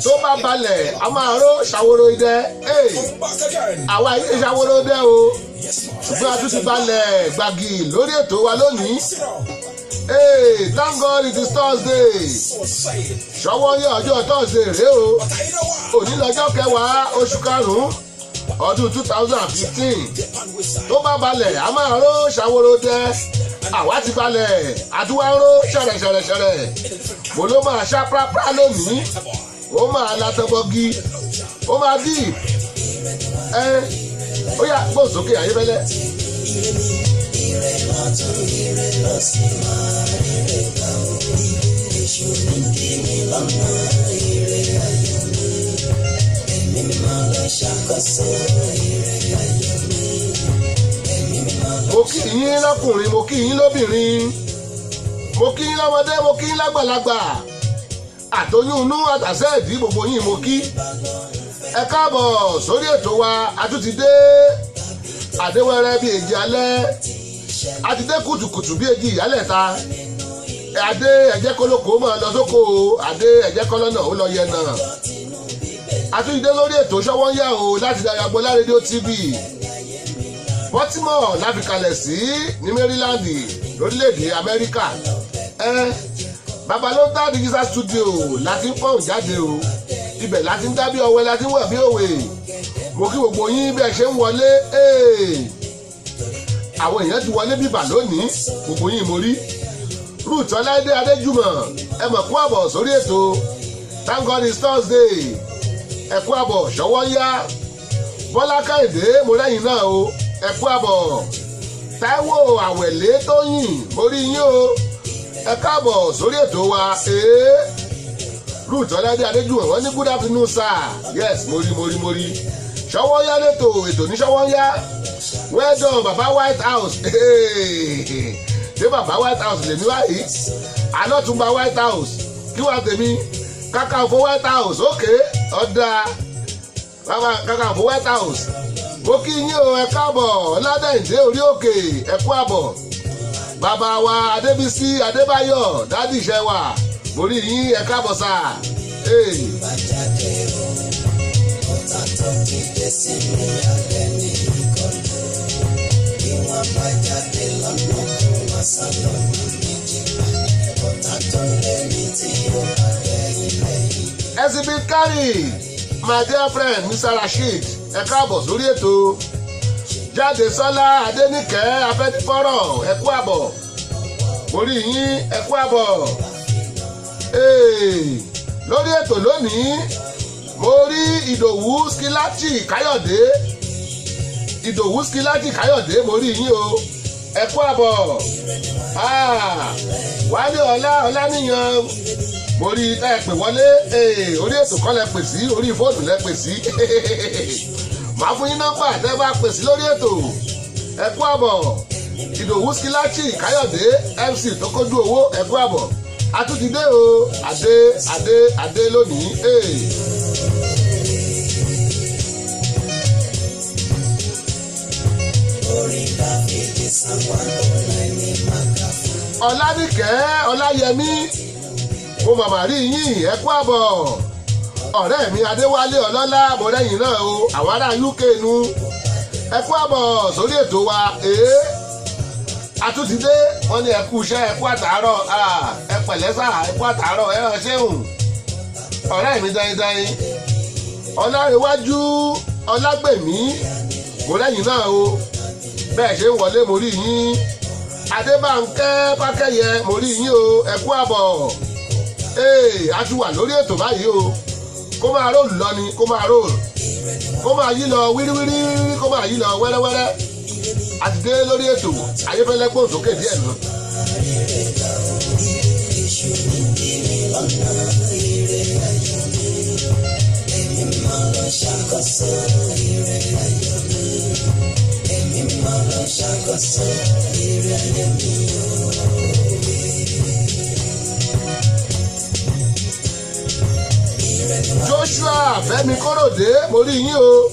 tó bá balẹ̀ a máa ró ṣàwòrò idẹ àwa ilé ṣàwòrò idẹ o ṣùgbọ́n a tún ti balẹ̀ gbàgì lórí ètò wa lónìí. Thank God it is Thursday. ṣọwọ́ yẹ ọjọ́ Thursday rèé o òní lọ́jọ́ kẹwàá oṣù karùn-ún ọdún 2015. tó bá balẹ̀ a máa ró ṣàwòrò idẹ àwa ti balẹ̀ àdúrà ró ṣẹ̀rẹ̀ṣẹ̀rẹ̀ṣẹ̀rẹ̀ mo ló máa ṣá prápra lónìí ó máa látọbọgi ó máa dì ó yá gbóhùn sókè Ayéfẹ́lẹ́. Mo kí yín lọ́kùnrin, mo kí yín lóbìnrin, mo kí yín lọ́mọdé, mo kí yín lágbàlagbà, àtọyún inú àtàsẹ́ ìdí gbogbo yín mo kí. Ẹ káàbọ̀ sórí ètò wa, a tún ti dé àdéwẹ́rẹ́ bíi èjì alẹ́, a ti dé kùtùkùtù bíi èjì ìyálẹ̀ta, adé ẹ̀jẹ̀ kólókó máa lọ sóko, adé ẹ̀jẹ̀ kọ́lọ́nà ó lọ yẹn náà. A tún ti dé lórí ètò Ṣọ́wọ́nyá o láti Dayagbola rédíò TV. Baltimore láfi kalẹ̀ sí ní Maryland lórílẹ̀‐èdè Amẹ́ríkà. Babalóńtà digital studio láti ń pọ̀n jáde o, ibẹ̀ láti ń dá bí ọwẹ́ láti ń wẹ̀ bí òwe. Mo kí gbogbo yín bí ẹ ṣe ń wọlé. Àwọn èèyàn ti wọlé bíbà lónìí, gbogbo yín mo rí. Ruth Ọláìdé Adéjùmọ̀ ẹ mọ̀ kú àbọ̀ sórí ètò Thank God it's Thursday. Ẹ kú àbọ̀ Ṣọ́wọ́nyá. Bọ́lá Kẹ́hìndé mo lẹ́yìn náà o, ẹ kú àbọ̀. Táíwò Àwẹ̀lé Tóyìn mo rí yín o, ẹ káàbọ̀ sórí ètò wa. Ruth Ọláìdé Adéjùmọ̀ wọ́n ní good afternoon sir. Yes mo rí. Ṣọ́wọ́nyá lẹ́tò ètò ní Ṣọ́wọ́nyá. Well done bàbá White House. Ṣé bàbá White House lèmi wáyé? Alọ́túnba White House kí wàá tèmi Kakanfò White House ókè ọ̀dà bàbá Kakanfò White House. Mo kí yín o, ẹ káàbọ̀ Ọládẹ́yìndé orí òkè ẹ kú àbọ̀. Bàbá wa Adébísí Adébáyọ̀ dádì iṣẹ́ wa mo rí yín ẹ káàbọ̀ sà. Exhibit carry my dear friend Mr. Rasheed ẹ káàbọ̀ sórí ètò. Jáde Sọ́lá Adéníkẹ́ Afẹ́tífọ́rọ̀ ẹ kú àbọ̀. Mo rí yín ẹ kú àbọ̀. Lórí ètò lónìí mo rí Ìdòwú Skilachi Káyọ̀dé. Ìdòwú Skilachi Káyọ̀dé mo rí yín o, ẹ kú àbọ̀. Wálé Ọláníyan mo rí ẹ pè wọlé. Orí ètò kan lẹ pè sí, orí fóònù lẹ pè sí. Màá fún yín nọ́mbà tẹ́ bá pè sí lórí ètò. Ẹ kú àbọ̀. Ìdòwú Skilachi Káyọ̀dé MC tó kójú owó ẹ kú àbọ̀. A tún ti dé o, adé lónìí. Ọlánìkẹ́ Ọláyẹmí mo màmá rí yín ẹ kú àbọ̀. Ọ̀rẹ́ mi Adéwálé Ọlọ́lá mo lẹ́yìn náà o, àwọn ará UK nu ẹ kú àbọ̀ sórí ètò wa. A tún ti dé, wọ́n ní ẹ kú iṣẹ́ ẹ kú àtàárọ̀, ẹ pẹ̀lẹ́ sà ẹ kú àtàárọ̀ ẹ hàn ṣéhùn. Ọ̀rẹ́ mi dáindáin Ọlárewájú Ọlágbèmí mo lẹ́yìn náà o, bẹ́ẹ̀ ṣe ń wọlé mo rí yín. Adébánkẹ́ Fákẹ́yẹ mo rí yín o, ẹ kú àbọ̀. A ti wà lórí ètò báyìí o, kó máa róòlù lọ ni, kó máa róòlù, kó máa yí lọ wíríwírí, kó máa yí lọ wẹ́rẹ́wẹ́rẹ́. A ti dé lórí ètò Ayéfẹ́lẹ́ gbóhùn sókè díẹ̀ nù. Joshua Fẹ́mi Kóròdé mo rí yín o.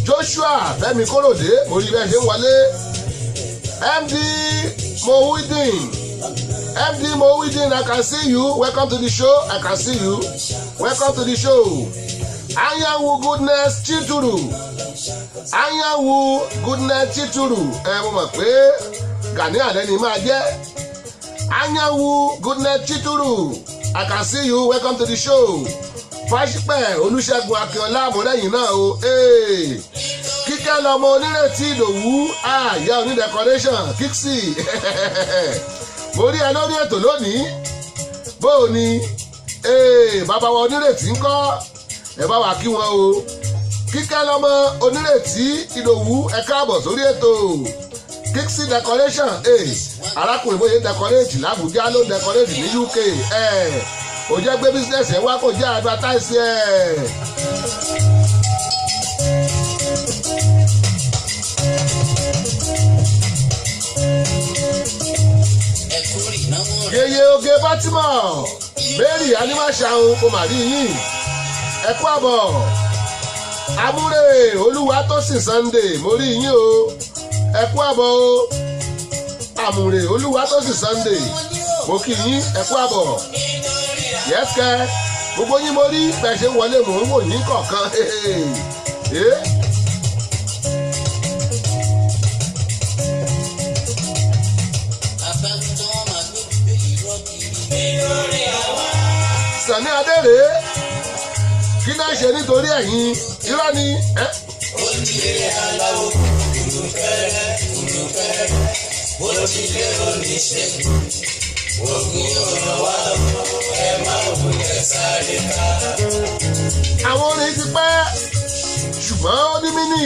Joshua Fẹ́mi Kóròdé mo rí bẹ́ẹ̀ ṣe ń wọlé. MD Mowidin I can see you, welcome to the show. I can see you, welcome to the show. Anyanwu Goodness Chituru, Anyanwu Goodness Chituru mo mọ̀ pé Gani alẹ́ ni máa jẹ́. Anyanwu Goodness Chituru I can see you, welcome to the show. Fáṣípẹ̀ Olúṣẹ́gun Akínọlá mo lẹ́yìn náà o. Kíkẹ́ lọmọ onírètí Ìdòwú àyà oní decoration Kixi mo rí ẹ lórí ètò lónìí. Bó o ní bàbá wa onírètí ń kọ́ ẹ bá wa kí wọn o. Kíkẹ́ lọ́mọ Onírètí Ìdòwú ẹ káàbọ̀ sórí ètò Kixi decoration arákùnrin bóyá decorate l'Àbújá ló decorate ní UK ó jẹ́ gbé business ẹ̀ wá kò jẹ́ advertise ẹ̀. Yeye Oge Baltimore Mary Animashaun kò mà rí yín ẹ kú àbọ̀. Amúre Olúwatósìn Sunday mo rí yín o ẹ kú àbọ̀ o. Amúre Olúwatósìn Sunday mo kí yín ẹ kú àbọ̀. Yẹ́sìkẹ́ gbogbo yín mo rí bẹ́ẹ̀ ṣe wọlé mò ń wò yín kọ̀ọ̀kan. Sani Adére kí náà ṣe nítorí ẹ̀yin irọ́ ni. Ojúlé aláwọ̀ kùrùkẹ́rẹ́ kùrùkẹ́rẹ́ ojúlé oníṣègùn ogun ọ̀rọ̀ wa ẹ máa wulẹ̀ sáré ká. Àwọn orin ti pẹ́ ṣùgbọ́n ó ní mínì.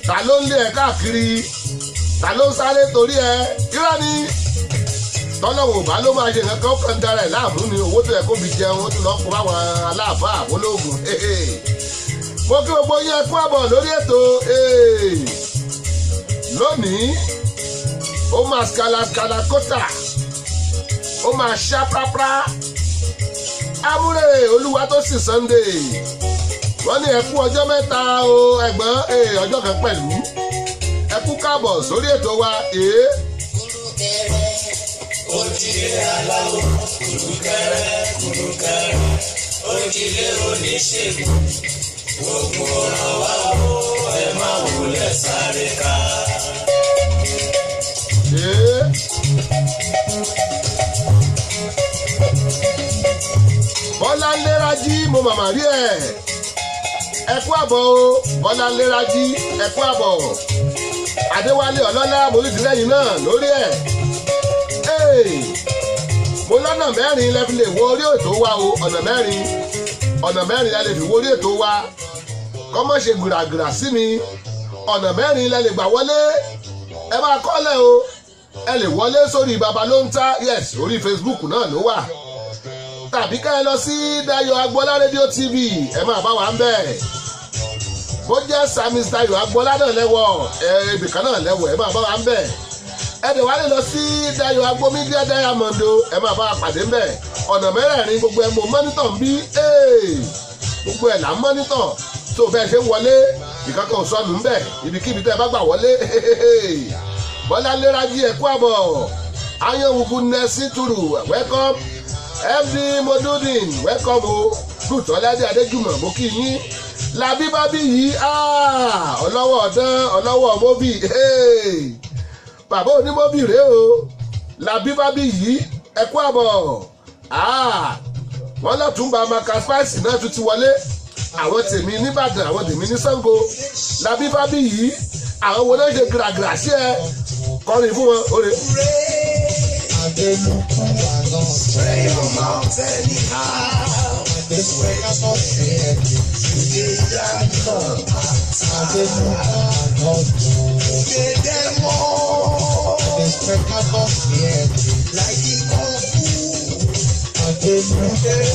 Ta ló ń lé ẹ káàkiri? Ta ló ń sáré torí ẹ? Irọ́ ni. Tọ́lọ́wọ̀ bá ló máa ṣe nǹkan kan kàn dára ẹ̀ láàmú ni owó tó yẹ kó fi jẹun ó tún lọ fún àwọn aláàfáà àbólógún. Mo kí gbogbo yín kú àbọ̀ lórí ètò lónìí ó máa skala kótà ó máa ṣá prápra. Amúre Olúwatósìn Sunday wọ́n ní ẹ kú ọjọ́ mẹ́ta o ẹ̀gbọ́n ọjọ́ kan pẹ̀lú ẹ kú káàbọ̀ sórí ètò wa. Ojúlé aláwọ̀ kùrùkẹ́rẹ́ kùrùkẹ́rẹ́ ojúlé oníṣègùn ogun ọ̀rọ̀ wa ẹ máa wulẹ̀ sáré ká. Bọ́láńlé Rájí mo màmá rí ẹ kú àbọ̀ o. Bọ́láńlé Rájí ẹ kú àbọ̀. Adéwálé Ọlọ́lá mo rí tìlẹ́yìn náà lórí ẹ̀. Mo lọ́nà mẹ́rin lẹ́ fi lè wo orí ètò wa o. Ọ̀nà mẹ́rin lẹ́ lè fi wo orí ètò wa. Kọ́mọ́ ṣe gbìràgbìrà sí mi. Ọ̀nà mẹ́rin lẹ́ lè gbà wọlé. Ẹ máa kọ́lẹ̀ o. Ẹ lè wọlé sórí Babalóńtà yes orí Facebook náà ló wà. Tàbí ká ẹ lọ sí Dayọ̀ Agbọ́lá rédíò TV ẹ máa bá wa ń bẹ̀. Bó jẹ́ Samis Dayọ̀ Agbọ́lá náà lẹ́wọ̀ ibìkan náà lẹ́wọ̀ ẹ máa bá wa ń bẹ̀. Ẹ dẹ̀ wá lè lọ sí Dayọ̀ Agbo Media Diamond ẹ máa bá a pàdé ń bẹ̀. Ọ̀nà mẹ́rẹ̀ẹ̀rin gbogbo ẹ̀ mo mọ́nítọ̀ ń bí gbogbo ẹ̀ là ń mọ́nítọ̀ tó bẹ́ẹ̀ ṣe ń wọlé ìkankan sọnù ń bẹ̀ ibikíbi tẹ́ ẹ bá gbà wọlé. Bọ́láńlé Rájí ẹ kú àbọ̀. Ayọ̀wùkú Nẹ́sí Tùrù welcome. FD Modudin welcome o. Gùtọ́ládé Adéjùmọ̀ mo kí yín. Làbí bábí yìí ọlọ́wọ́ ọ̀dán ọlọ́wọ́ mọ́bì. Bàbá onímọ́bì rèé o. Làbí bábí yìí ẹ kú àbọ̀. Wọ́n lọ́túnba Maka Spice náà tún ti wọlé. Àwọn tèmi nìbàdàn àwọn tèmi ní Ṣàngó. Làbí bábí yìí àwọn wo náà ṣe gíragíra sí ẹ kọrin fún wọn oore.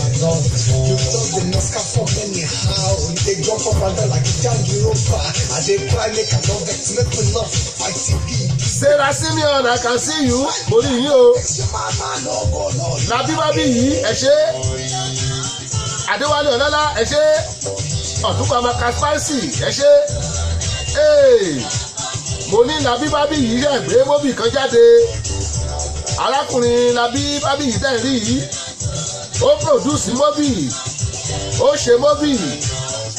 You talk the Nesca for anyhow. They jump up and down like a young Europa. And they cry like a dog that's not enough. Sarah Simeon, I can see you. Mo rí yín o. Làbí bábí yìí ẹ ṣé. Adéwálé Ọlọ́lá ẹ ṣé. Ọ̀túnba Maka Spice ẹ ṣé. Mo ní Làbí bábí yìí ṣe gbé mọ́bì kan jáde. Arákùnrin Làbí bábí yìí tẹ̀ rí yìí. Ó produce mọ́bì, ó ṣe mọ́bì,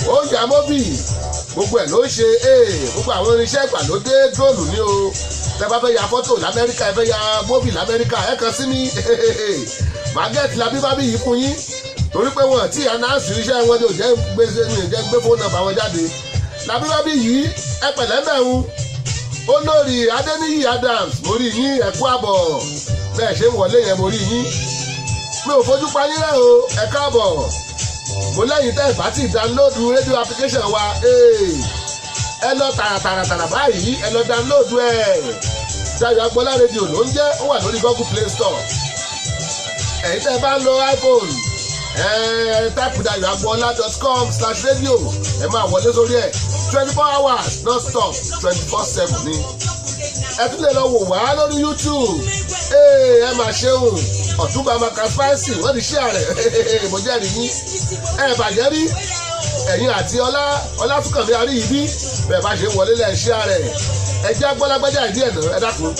ó ya mọ́bì, gbogbo ẹ̀ ló ṣe gbogbo àwọn irinṣẹ́ ìgbàlódé dróònù ni o. Tẹ́ bá fẹ́ ya fọ́tò l'Amẹ́ríkà ẹ fẹ́ ya mọ́bì l'Amẹ́ríkà ẹ kàn sí mi. Màgẹ́tì Làbí bábí yìí fún yín torí pé wọn tí anáàsì iṣẹ́ wọn ni ò jẹ́ gbé fóònù nọ́mbà wọn jáde. Làbí bábí yìí ẹ pẹ̀lẹ́ mẹ́rún. Olórí Adéníyì Adams mo rí yín ẹ kú àbọ̀ bẹ́ẹ̀ ṣe ń wọlé yẹn mo rí yín. Mi ò fojú pa yín rẹ̀ o ẹ káàbọ̀ mo lẹ́yìn tẹ́ ìbá tí download rédíò application wa ẹ lọ tààràtàrà báyìí ẹ lọ download ẹ̀ Dayọ̀ Agboola rédíò ló ń jẹ́ ó wà lórí Google Play Store ẹ̀yin tẹ́ bá ń lo iPhone type dayoagboola.com/radio ẹ máa wọlé sórí ẹ̀ 24 hours non stop 24/7 ni ẹ tún lè lọ wò wá lórí YouTube ẹ máa ṣeun Ọ̀túnba Maka Spicy wọ́n ti ṣí ààrẹ mo jẹ́rìí yín bàjẹ́ rí ẹ̀yin àti Ọlátúnkànmí Àríyìbí bẹ́ẹ̀ bá ṣe ń wọlé lẹ́ẹ̀ ṣí ààrẹ ẹ jẹ́ agbọ́lágbájá ìdí ẹ̀ náà ẹ dákun.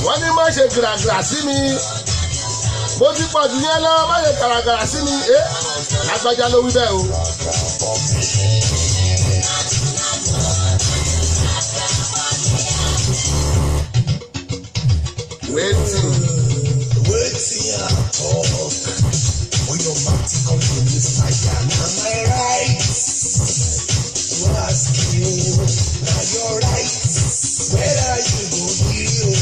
wọ́n ní má ṣe gàràgàrà sí mi bó ti pọ̀ jù yẹn lọ má ṣe gàràgàrà sí mi lágbájá ló wí bẹ́ẹ̀ o. wetin I talk when your mouth come to me fire na my right to ask you na your right whether you go gree o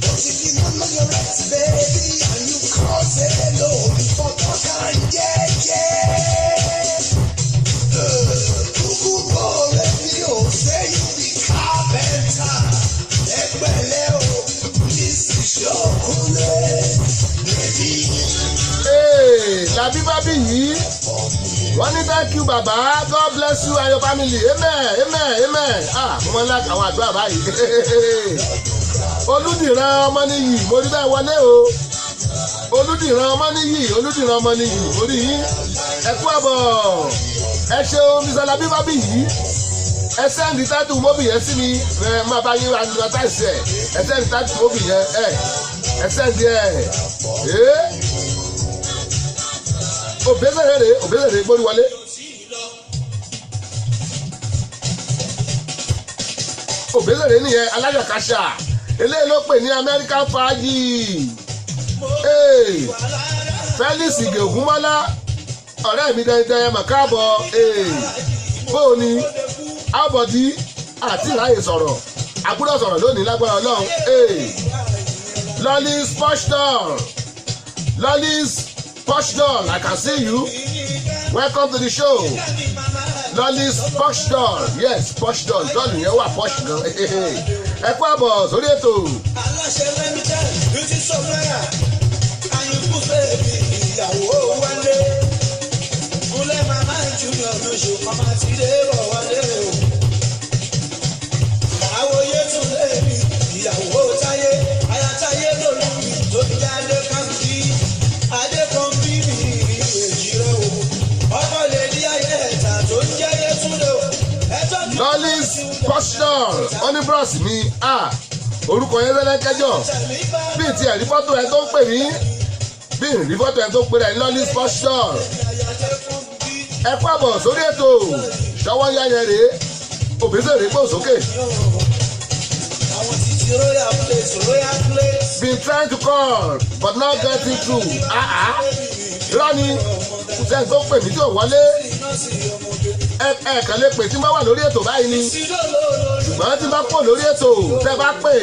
but if you no know your right baby and you cross hello you for talk am jeje kuku go ready o say you be carpenter ẹgbẹ̀lẹ́ o. Labi babi yìí wọ́n ní thank you baba God bless you and your family amen amen amen mo ń láti àwọn àdúrà báyìí Olúdìran Ọmọníyì mo rí bẹ́ẹ̀ wọlé o Olúdìran Ọmọníyì mo rí yín ẹ kú àbọ̀ ẹ ṣeun Mr. Labi babi yìí ẹ sẹ́ndì tátù móbì yẹn sí mi ẹ máa bá yín advertise ẹ sẹ́ndì tátù móbì yẹn ẹ sẹ́ndì òbẹ́sẹ̀rẹ̀ gbórí wọlé. òbẹ́sẹ̀rẹ̀ nìyẹn alájàkáṣà eléyìí ló pè ní American Fàájì Felix Ige Ògúnmọ́lá ọ̀rẹ́ mi dẹ́ndẹ́ mà káàbọ̀ bóò ni àbọ̀dí àti ìráyè sọ̀rọ̀ àbúrò sọ̀rọ̀ lónìí lágbára Ọlọ́run Lolly's Posh Doll I can see you welcome to the show Lolly's Posh Doll yes Posh Doll dọ́ọ̀lù yẹn wà posh gan ẹ kú àbọ̀ sórí ètò. aláṣẹ lẹ́mítẹ́ beauty supplier àyùkú bèbí ìyàwó wálé kúlẹ̀ màmá junior lóṣù ọmọ àti ilé bọ̀ wálé o. àwòye tún lé mi ìyàwó táyé ayatáyé lórí mi tó fi jáde káńtì adékọ̀ọ́bí mi èjì rẹ o ọkọ lè di ayé ẹ̀ta tó ń jẹ́ yẹtúndé o. Lolly's Posh Doll wọ́n ní bros mi orúkọ yẹn lẹ́lẹ́kẹ́jọ bí ti ẹ̀rí fọ́tò ẹ̀ tó ń pè mí bí ìrí fọ́tò ẹ̀ tó ń pè rẹ̀ Lolly's Posh Doll ẹ kú àbọ̀ sórí ètò ṣọwọ́ yá yẹn rèé òbíṣẹ́ gbò sókè. Been trying to call but not getting through. Lọ́ni kò sẹ́ni tó pè mí tí ò wọlé. Ẹ kàn lè pè tí n bá wà lórí ètò báyìí ni. Ṣùgbọ́n tí n bá pò lórí ètò tẹ́ bá pè.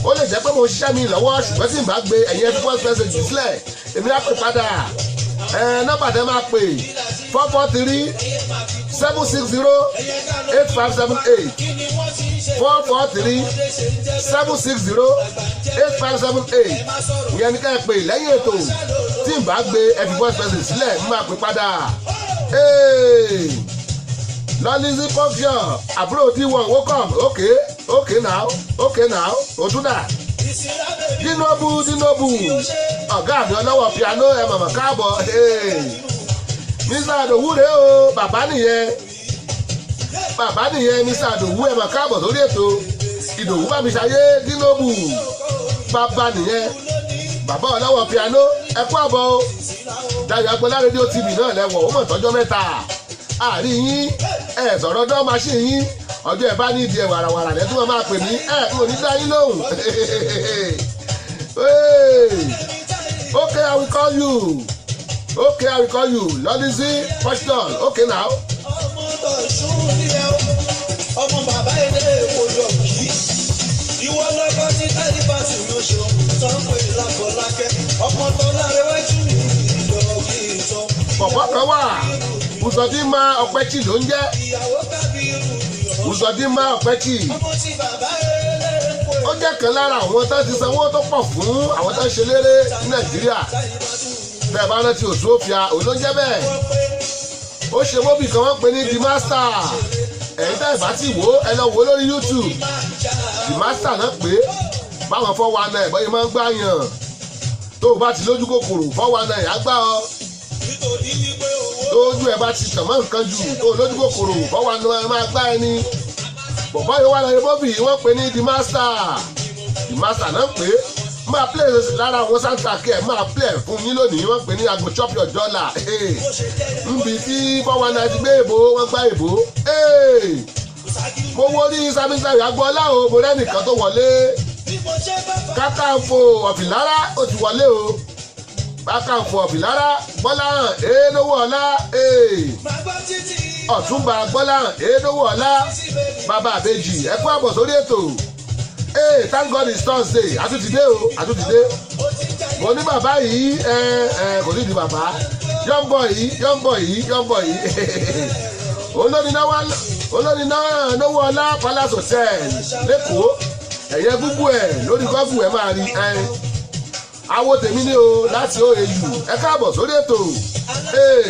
Ó lè jẹ́ pé mo ṣiṣẹ́ mi lọ́wọ́ ṣùgbọ́n tí n bá gbé ẹ̀yin first message sílẹ̀. Èmi á pè padà. Nọ́mbà tẹ́ máa pè 443 760 8578 443 760 8578 ìyẹn ní ká ẹ pè lẹ́yìn ètò tí n bá gbé ẹ fi voice message sílẹ̀ n máa pè padà. Lolly's Confusion àbúrò D1 welcome okay now òtúndà Dinobu ọ̀gá mi ọlọ́wọ́ piano ẹ mọ̀mọ́ káàbọ̀ Mr. Adowu rèé o bàbá nìyẹn Mr. Adowu ẹ mọ̀ káàbọ̀ lórí ètò Ìdòwú bá mi ṣayé Dinobu bàbá nìyẹn bàbá ọlọ́wọ́ piano ẹ kú àbọ̀ o Dayọ̀ Agboola rédíò TV náà lẹ́wọ̀ ó mọ̀ tọ́jọ́ mẹ́ta àárín yín ẹ sọ̀rọ̀ dán machine yín ọjọ́ ẹ̀ bá ní ìdí ẹ̀ wàràwàrà lẹ́tún wọn máa pè mí n ò ní dá yín lóhùn. Okay, I will call you. Okay, I will call you. Lọ́dísí Washington. Okay now. ọmọ tó sún ní ẹ ọmọ bàbá ilé èkó yọ kí ìwọ lọ́kọ́ ní tẹ́lifásì ló ṣe tó ń pè lábọ́lákẹ́ ọmọ tó lárẹ́wájú ní ìlọ kí n sọ. Bọ̀bọ̀ kan wà Uzodinma Ọ̀pẹ́chì ló ń jẹ́. ìyàwó kábírù Uzodinma Ọ̀pẹ́chì. ọmọ tí bàbá ilé èkó Ó jẹ́ kan lára àwọn tó ti sanwó tó pọ̀ fún àwọn tó ń ṣe léré ní Nàìjíríà. Bẹ́ẹ̀ bá rántí Òṣùọ́fìà òun ló ń jẹ́ bẹ́ẹ̀. Ó ṣe móbì kan wọ́n pè ní The Master. Ẹ̀yin tá ìbá ti wò ẹ lọ wò lórí YouTube. The Master náà pé báwọn 419 bọ́yìí máa ń gbá yàn. Tó o bá ti lójú kòkòrò 419 á gbá ọ. Tójú ẹ bá ti tàn mọ́ nǹkan jù tó o lójú kòkòrò 419 máa gbá ẹni. Bọ̀bọ́ yìí wà lórí móbì wọ́n pè ní The Master. The Master náà pé máa play lára àwọn soundtrack ẹ̀ máa play fún yín lónìí wọ́n pè ní I go chop your dollar. Nbi tí 419 ti gbé èbó wọ́n gbá èbó. Mo wo ní Samisari Agboola o mo rẹ́nìkan tó wọlé. Kakanfò Ọ̀fìlára ó ti wọlé o. Kakanfò Ọ̀fìlára Gbọ́láhàn lówó ọlá. Ọ̀túnba Gbọ́láhàn lówó ọlá. Bàbá àbèjì ẹ kú àbọ̀ sórí ètò. Thank God it's Thursday. Àtúntìdé o, àtúntìdé. Mo ní bàbá yìí, kò ní di bàbá. Young boy yìí. Olórí náà lówó ọlá Palace Hotel lẹ́kọ̀ọ́. Ẹ̀yẹ gúgú ẹ̀ lórí gọ́gù ẹ̀ máa rí. Awo tèmi ní o láti OAU. Ẹ káàbọ̀ sórí ètò.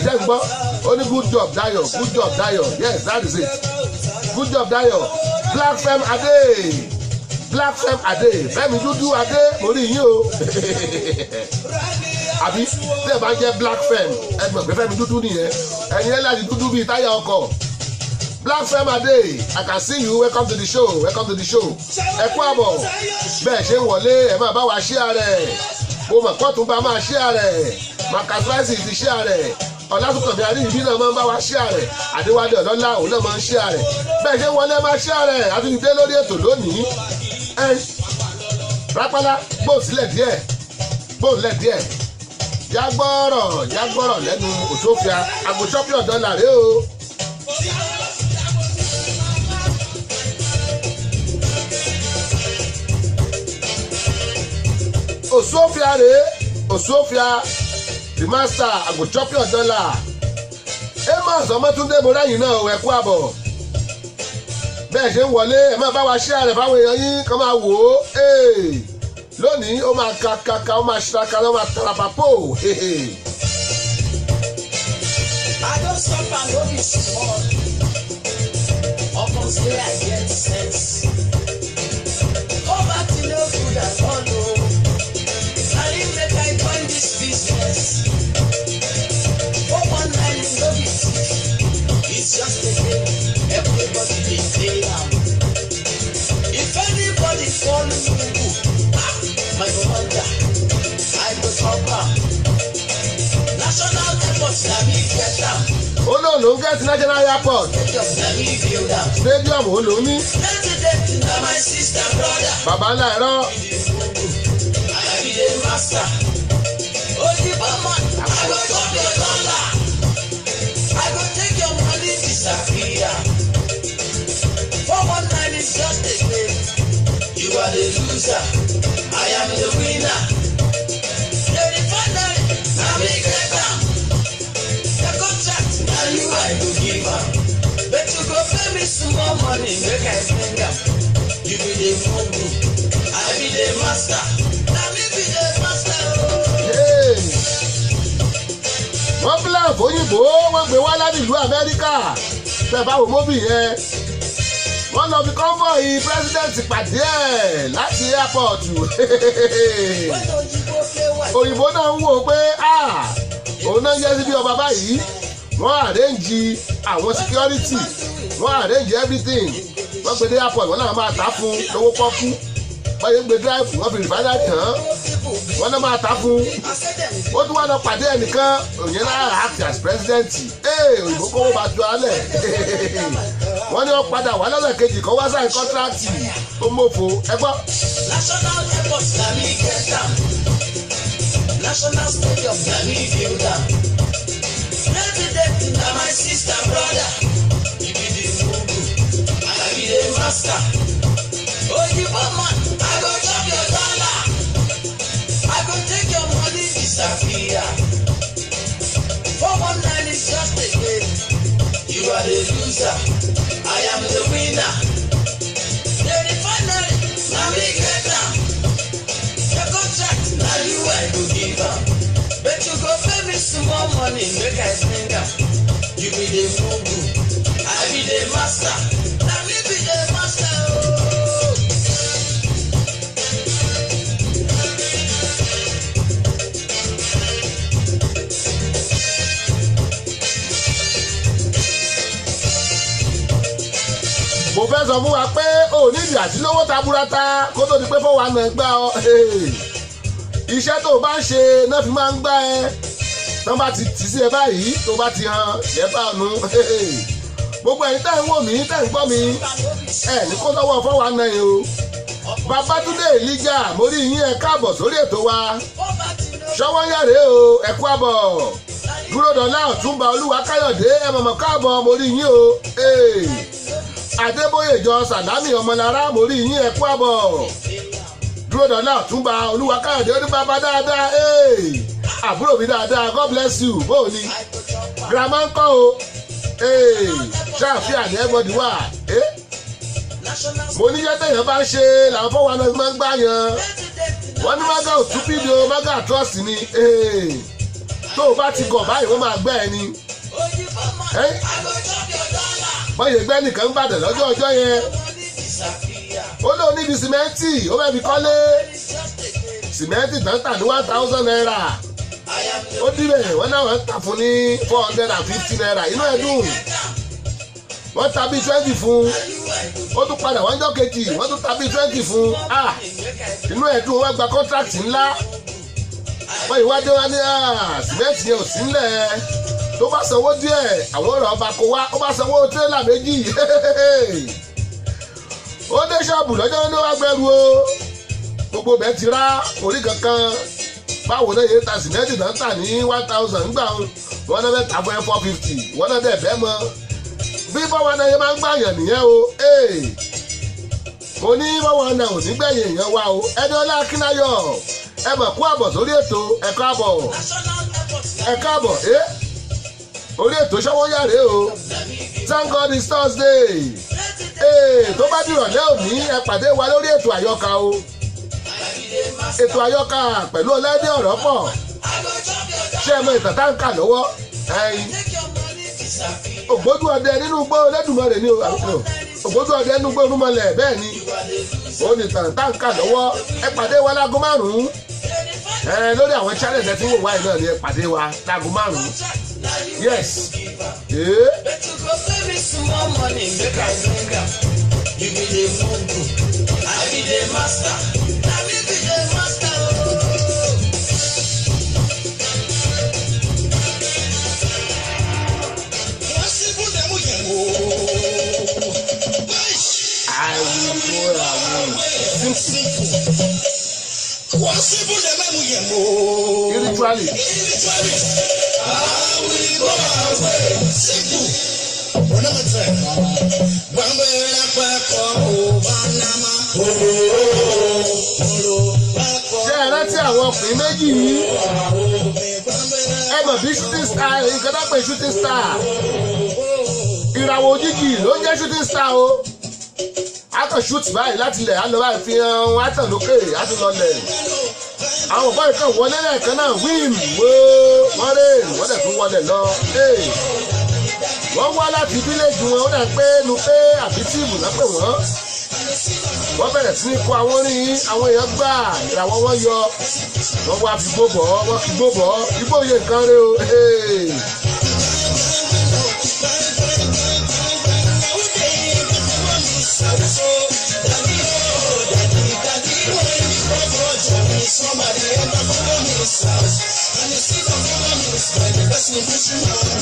Ṣé ń gbọ́? Ó ní good job Dayo. Yes, that is it. Good job Dayo. Black Femme Ade. Fẹ́mi dúdú Adé orí yín o. Àbí tẹ́ ẹ bá ń jẹ́ Black Femme ẹ mọ̀ pé Fẹ́mi dúdú nìyẹn. Ẹ̀yin ẹ̀ láti dúdú bíi táyà ọkọ̀. Black Femme Ade, I can see you. Welcome to the show. Ẹ kú àbọ̀. Bẹ́ẹ̀ ṣe ń wọlé ẹ máa bá wa share rẹ̀. Mo mọ̀ pọ́tún bá máa share rẹ̀. Macasrice ti share rẹ̀. Ọlásùnkànmí Adéyìnbí náà máa ń bá wa share rẹ̀. Adéwálé Ọlọ́lá òun náà máa ń share rẹ̀. Bẹ́ẹ̀ ṣe ń wọlé máa share rẹ̀. Àtúndé lórí ètò lónìí. Rápálá gbòòsílẹ̀ díẹ̀. Jágbọ́rọ̀ lẹ́nu Òṣùọ́fìà. I go chop your dollar rẹ o. Òṣùọ́fìà The Master I go chop your dollar. Amos Ọmọ́túndé Mọ́ráyìn náà ẹ kú àbọ̀. Bẹ́ẹ̀ ṣe ń wọlé ẹ máa bá wa share rẹ̀ fáwọn èèyàn yín kan máa wò ó. Lónìí ó máa kàkàkà ó máa ṣiraka ó máa tarapapò. I don't stop and no be small. Upon say I get sense. Poverty no good at all o. Na him make I join this business. 419 no be sick. It's just a game. Everybody dey play am. If anybody fall mugu, my commander, I go talk am. National airport na me get am. Ó lóun ló ń gẹ́tì National Airport. Stadium ó lòún ní. President na my sister brother. Bàbá ńlá ẹ̀rọ. I be the master. Oyibo man, I go chop your dollar. I go take your money disappear. 419 is just a game. You are the loser. I am the winner. The refinery, na me get am. The contract, na you I go give am. But you go pay me some more money, make I spend am. You be the fool, I be the master. Na me be the master. Wọ́n plan fóyìnbó wọ́n gbé wá láti ìlú Amẹ́ríkà. Tẹ̀ bá wo móbì yẹn. Wọ́n lọ fi convoy president pàdé ẹ̀ láti airport. Òyìnbó náà ń wò pé òun náà yẹ sí bí ọba báyìí. Wọ́n arrange àwọn security. Wọ́n arrange everything. Wọ́n gbé dé airport wọ́n náà máa tà fún lówó pọ́kú. Wọ́n yẹ gbé drive wọ́n fi rìfáínà tán. Wọ́n náà máa tà fún. Ó tún wá lọ pàdé ẹnìkan òyìn náà act as president. Òyìnbó kówó bá ju alẹ̀. wọ́n ní wọ́n padà wá lọ́sẹ̀ kejì kan wá sáì kọ́ńtrákì ó mọ̀fọ́ ẹ gbọ́. National airport na me get am. National stadium na me build am. President na my sister brother. You be the mugu, I be the master. Oyibo man, I go chop your dollar. I go take your money disappear. 419 is just a game. You are the loser, I am the winner. The refinery, na me get am. The contract, na you I go give am. But you go pay me small money, make I bring am. You be the mugu, I be the master. Na me be the master. mo fẹ́ sọ fún wa pé ò nídìí àti lówó taburata kó tó di pé fọwọ́ àna gbá ọ iṣẹ́ tó o bá ń ṣe náà fi máa ń gbá ẹ tán bá ti tì sí ẹ báyìí tó bá ti hàn yẹ bá nu gbogbo ẹ̀yin tẹ́ ń wò mí tẹ́ ń gbọ́ mi ẹ ní kó sọ́wọ́ fọwọ́ àna yìí o Babátúndé Elijah mo rí yín ẹ káàbọ̀ sórí ètò wa ṣọwọ́ yàrá o ẹ kú àbọ̀ Dúródọlá Ọ̀túnba Olúwakáyọ̀dé ẹ mọ̀mọ́ káàbọ̀ mo rí yín o Adébóyèjọ Sàlámì Ọmọlára mo rí yín ẹ kú àbọ̀ Dúródọlá Ọ̀túnba Olúwakáyọ̀dé ó ní bàbá dáadáa àbúrò mi dáadáa God bless you bóò ni girama ń kọ́ o ṣáàfíà ní everybody wà mo níjẹ́ tẹ̀yàn bá ń ṣe làwọn fọwọ́ náà máa ń gbá yan wọ́n ní mága ò tún fídíò mága trust ni tó o bá ti gọ̀ báyìí wọ́n máa gbẹ́ ẹ ni bọ́yẹ̀ gbẹ́ nìkan ń bàdàn lọ́jọ́ ọjọ́ yẹn ó lóun níbi sìmẹ́ǹtì ó fẹ́ fi kọ́lé sìmẹ́ǹtì tán tà ní 1000 naira ó dìbẹ̀ wọ́n náà wọ́n tà fún ní 450 naira inú ẹ̀ dùn wọ́n ta bí 20 fún ó tún padà wọ́n jọ́ kejì wọ́n tún ta bí 20 fún inú ẹ̀ dùn wọ́n gba kọ́ńtrákì ńlá wọ́n ìwádìí wá ní sìmẹ́ǹtì yẹn ò sí ńlẹ̀ tó bá sanwó díẹ̀ àwọn ọ̀rọ̀ ọba kò wá ó bá sanwó tírélà méjì ó dé ṣọ́ọ̀bù lọ́jọ́ ní wàá gbẹ́rù o gbogbo bẹ́ẹ̀ ti rá orí kankan báwo náà yẹ ta sìmẹ́ǹtì náà tà ní 1000 ńgbà wọn náà bẹ́ẹ̀ ta fún 450 wọn náà bẹ́ẹ̀ bẹ́ẹ̀ mọ́ bí báwọn náà yẹ máa ń gbàyàn nìyẹn o mo ní báwọn náà ò ní gbẹ̀yìn èèyàn wa o Ẹniọlá Akínáyọ̀ ẹ mọ̀ kú àbọ̀ sórí ètò ẹ káàbọ̀ orí ètò ṣọwọ́ yàrá o Thank God it's Thursday tó bá dìrọ̀lẹ́ òní ẹ pàdé wa lórí ètò àyọkà o ètò àyọkà pẹ̀lú Ọláìdé Ọ̀rọ̀pọ̀ ṣé ẹ mọ ìtàn tá ń kà lọ́wọ́ ògbójú ọdẹ nínú igbó Olódùmarè ni ògbójú ọdẹ nínú igbó Orúnmọlẹ̀ bẹ́ẹ̀ ni ó ní ìtàn tá ń kà lọ́wọ́ ẹ pàdé wa láago 5 lórí àwọn channel ẹ tí wò wáyé náà ni ẹ pàdé wa láago 5 yes. You be the mugu, I be the master. Na me be the master. I will go away. Spiritually. I will go away. Simple. Remember that. Ṣé ẹ rántí àwọn ọkùnrin méjì yìí? Ẹ mọ̀ bí shooting star nǹkan tó pè shooting star. Ìràwọ̀ òjijì ló ń jẹ́ shooting star o. A kàn shoot báyìí láti ilẹ̀ á lọ báyìí fi hàn átàn lókè á tún lọlẹ̀. Àwọn ọ̀pọ̀ ìkan wọlé lẹ́ẹ̀kan náà wíìm wọ́n rè wọ́n dẹ̀ tún wọlé lọ. Wọ́n wá láti fíléèjì wọn ó dà pé nu pé àbí tíìmù lápẹ̀ wọ́n. Wọ́n bẹ̀rẹ̀ sí ní kó àwọn orin àwọn èèyàn gbà ìràwọ̀ wọn yọ. Wọ́n wá fi gbó bọ̀ wọ́n fi gbó bọ̀ igbó yẹ nǹkan rẹ o. Somebody ever follow me south, and you see the follow me style. The best in this world,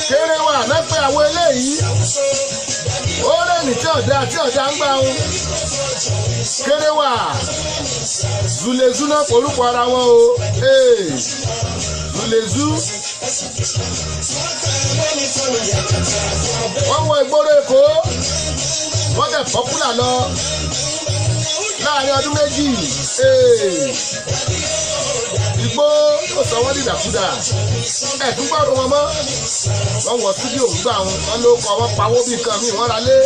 Kéréwà lẹ́pẹ́ àwọn eléyìí ó rẹ́ni tí ọ̀dà ń gbà ń. Kéréwà Zulezu náà porúkọ ara wọn o. Zulezu wọ́n wọ ìgboro Èkó wọ́n tẹ̀ pọ́pùlà lọ láàrin ọdún méjì. Igbó ó sọ wọ́n dìdàkudà ẹ̀tún gbọ́dọ̀ wọn mọ́. Wọ́n wọ stúdíò ń gbà wọn ló kọ́ wọ́n pawó bí nǹkan mi wọ́n ra lé.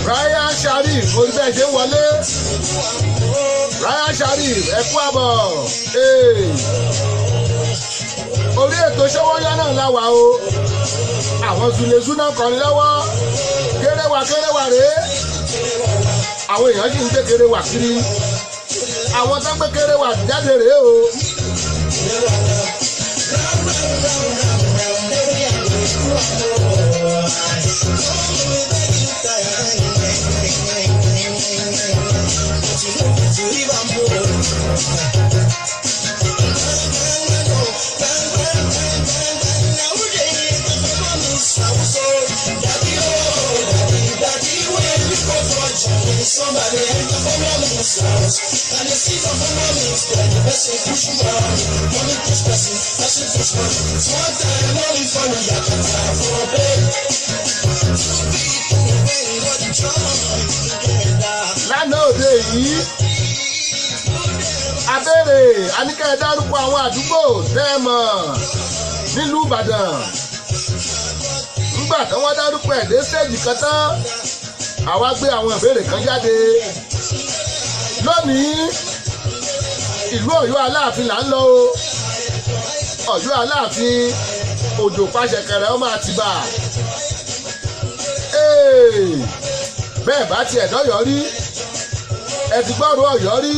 Ryan Sharif olùbẹ̀ ṣe ń wọlé. Ryan Sharif ẹ kú àbọ̀. Orí ètò Ṣówónyá náà láwa o. Àwọn Zulezu náà kọrin lọ́wọ́. Kéréwà rèé. Àwọn èèyàn sì ń gbé Kéréwà kiri. Àwọn tó ń gbé Kéréwà jáde rèé o. Somebody ain't the house, and the seat of the moment, the best of push money push person, that's it push money. One time, money for me, I can try for a bed. Two people, when got the trouble, lánàá òde yìí abẹ́rẹ́ àníkẹ́ dárúkọ àwọn àdúgbò tẹ́ ẹ mọ̀ nílùú Ìbàdàn. Nígbà tí wọ́n dárúkọ ẹ̀ dé stéèjì kan tán àwa gbé àwọn ìbéèrè kan jáde. Lónìí ìlú Ọ̀yọ́ Aláàfin là ń lọ o. Ọ̀yọ́ Aláàfin òjò pàṣẹkẹrẹ ọmọ Àtìbà. Bẹ́ẹ̀ bá tiẹ̀ dọ́yọ̀ rí ẹ ti gbọ́rọ̀ Ọ̀yọ́ rí.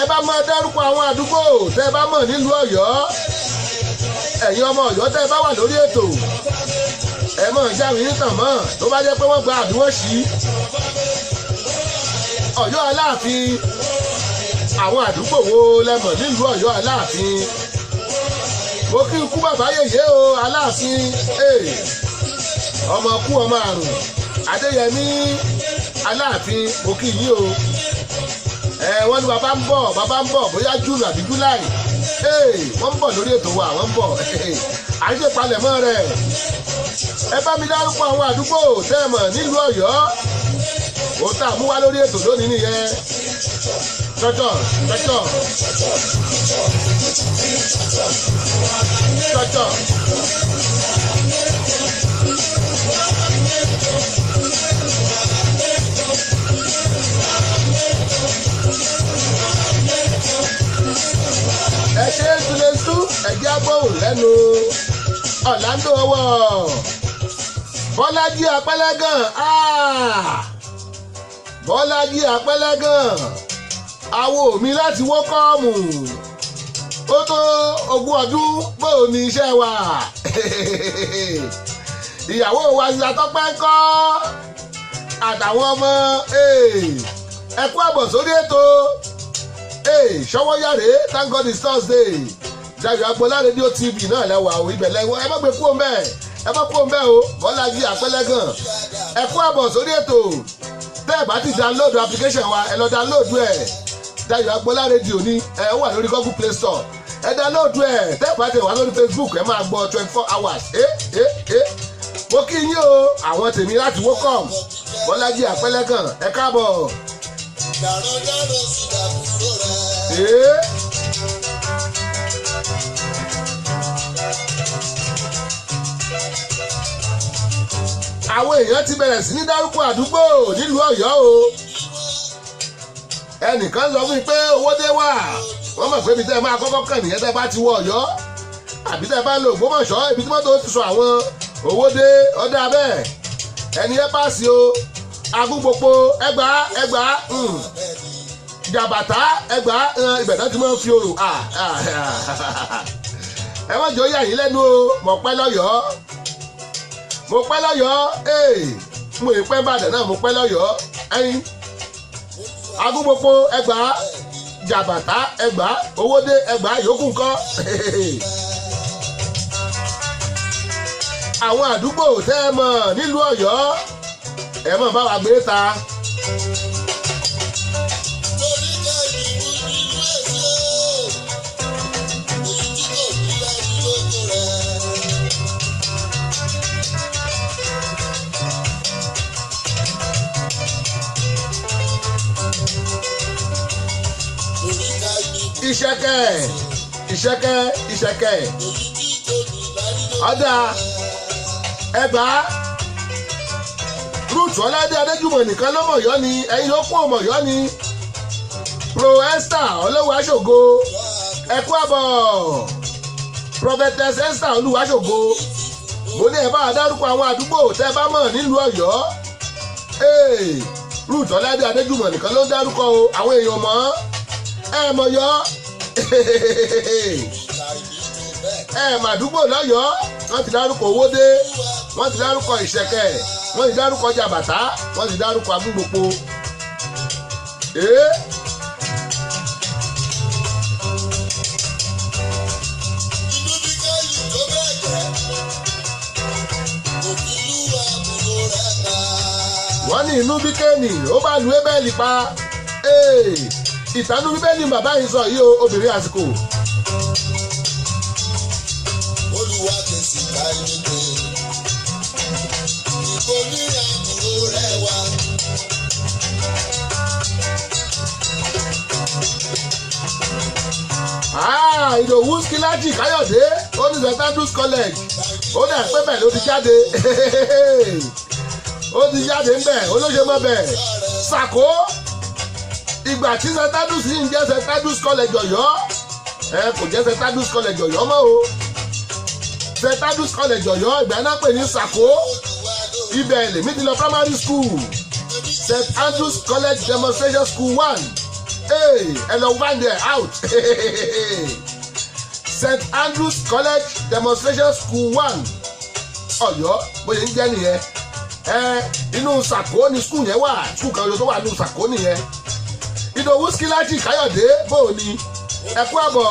Ẹ bá máa dárúkọ àwọn àdúgbò tẹ́ ẹ bá mọ̀ nílùú Ọ̀yọ́. Ẹ̀yin ọmọ Ọ̀yọ́ tẹ́ ẹ bá wà lórí ètò ẹ mọ̀ jáwé nítàn mọ́ tó bá jẹ́ pé wọ́n gba àdúró sí Ọ̀yọ́ Aláàfin. Àwọn àdúgbò wo lẹ́mọ̀ nílùú Ọ̀yọ́ Aláàfin? Mo kí ikú bàbá yèyé o Aláàfin. Ọmọ kú ọmọ àrùn Adéyẹmí Aláàfin mo kí yín o. Wọ́n ní bàbá ń bọ̀ bóyá June àbí July. Wọ́n ń bọ̀ lórí ètò wa wọ́n ń bọ̀. Àṣepalẹ̀mọ́ rẹ̀. Ẹ bá mi dárúkọ àwọn àdúgbò tẹ́ ẹ mọ̀ nílùú Ọ̀yọ́. Ó tà mú wá lórí ètò lónìí nìyẹn. Chọ́chọ́. Ẹ ṣe é Zulezu ẹ̀jẹ̀ agbóhùn lẹ́nu Orlando ọwọ́. Bọ́lájí Apẹ́lẹ́gàn Bọ́lájí Apẹ́lẹ́gàn awo mi láti wọ́kọ́ọ̀mù ó tó 20 ọdún bóò ní iṣẹ́ wa ìyàwó wa ti Tọ́pẹ́ ń kọ́ àtàwọn ọmọ ẹ kú àbọ̀ sórí ètò Ṣọwọ́yàrá thank God it's Thursday Dayọ̀ Agboola rédíò TV náà lẹ́wà o ibẹ̀ lẹ́wọ̀ ẹ má gbé kúrò mbẹ́ ẹ má kúrò mbẹ́ o Bọ́lájí Apẹ́lẹ́gàn ẹ kú àbọ̀ sórí ètò tẹ́ ẹ bá ti download application wa ẹ lọ download ẹ̀ Dayọ̀ Agboola rédíò ní ẹ wà lórí Google Play Store ẹ download ẹ̀ tẹ́ ẹ bá ti wà lórí Facebook ẹ máa gbọ́ 24 hours mo kí yín o àwọn tèmi láti wókọ̀m Bọ́lájí Apẹ́lẹ́gàn ẹ káàbọ̀. Àwọn èèyàn ti bẹ̀rẹ̀ sí ní dárúkọ àdúgbò nílùú Ọ̀yọ́ o ẹnìkan sọ fún mi pé Owódé wà wọ́n mọ̀ pé ibi tẹ́ ẹ máa kọ́kọ́ kàn nìyẹn tẹ́ bá ti wọ Ọ̀yọ́ àbí tẹ́ bá lọ Ògbómọ̀ṣọ́ ibi tí mọ́tò ti sọ àwọn Owódé ọdẹ abẹ́ ẹni ẹ pàṣẹ o Agúnpòpó ẹgbàá Jàbàtà ẹgbàá ibẹ̀ náà ti máa ń fi orò ẹ wọ́n jọ yà yín lẹ́nu o mọ̀ pẹ́ lọ́yọ̀ọ́ mo pẹ́ lọ́yọ̀ọ́ mo ì pẹ́ Ìbàdàn náà mo pẹ́ lọ́yọ̀ọ́ ẹyin Agúnpòpó ẹgbàá Jàbàtà ẹgbàá Owódé ẹgbàá yòókù ńkọ́ àwọn àdúgbò tẹ́ ẹ mọ̀ nílùú Ọ̀yọ́ ẹ mọ̀ bá wa gbé ta. Ìṣẹ̀kẹ̀ ọ̀dà ẹgbàá Ruth Ọládé Adéjùmọ̀ nìkan lọ́mọ̀yọ́ ni ẹ̀yin ló kún ọmọ̀yọ́ ni Pro Esther Olúwaṣògo ẹ̀kú àbọ̀ Prophetess Esther Olúwaṣògo mo ní ẹ bá dárúkọ àwọn àdúgbò tẹ́ bá mọ̀ nílùú Ọ̀yọ́ Ruth Ọládé Adéjùmọ̀ nìkan ló ń dárúkọ o àwọn èèyàn mọ̀ ẹ mọ̀yọ́ màdúgbò lọ́yọ́ wọ́n ti dárúkọ Owódé wọ́n ti dárúkọ Ìṣẹ̀kẹ̀ wọ́n ti dárúkọ Jàbàtà wọ́n ti dárúkọ Agúnpòpó. wọ́n ní inú bí kéènì ó bá lu Ébẹ́lì pa ìtànú Bíbélì bàbá yìí sọ yìí o obìnrin àsìkò. Olúwa kẹsì ká ilé pé ìbò ní àbúrò rẹ wá. Ìdòwú Skílájì Káyọ̀dé ó ní St. Andrews College ó dẹ̀ pé bẹ́ẹ̀ ló ti jáde ó ti jáde ń bẹ̀ olóṣè mọ́ bẹ̀ Sàkó ìgbà tí St. Andrews yìí ń jẹ́ St. Andrews College Ọ̀yọ́ kò jẹ́ St. Andrews College Ọ̀yọ́ mọ́ o St. Andrews College Ọ̀yọ́ ìgbà náà pè ní Sàkó ibẹ̀ lèmi ti lọ primary school St. Andrews College Demonstration School 1 ẹ lọ find there out St. Andrews College Demonstration School 1 Ọ̀yọ́ bóyá ń jẹ́ nìyẹn inú Sàkó ni school yẹn wà school kan tó wà nínú Sàkó nìyẹn. Ìdòwú Skílájì Káyọ̀dé bò ní ẹ̀kú àbọ̀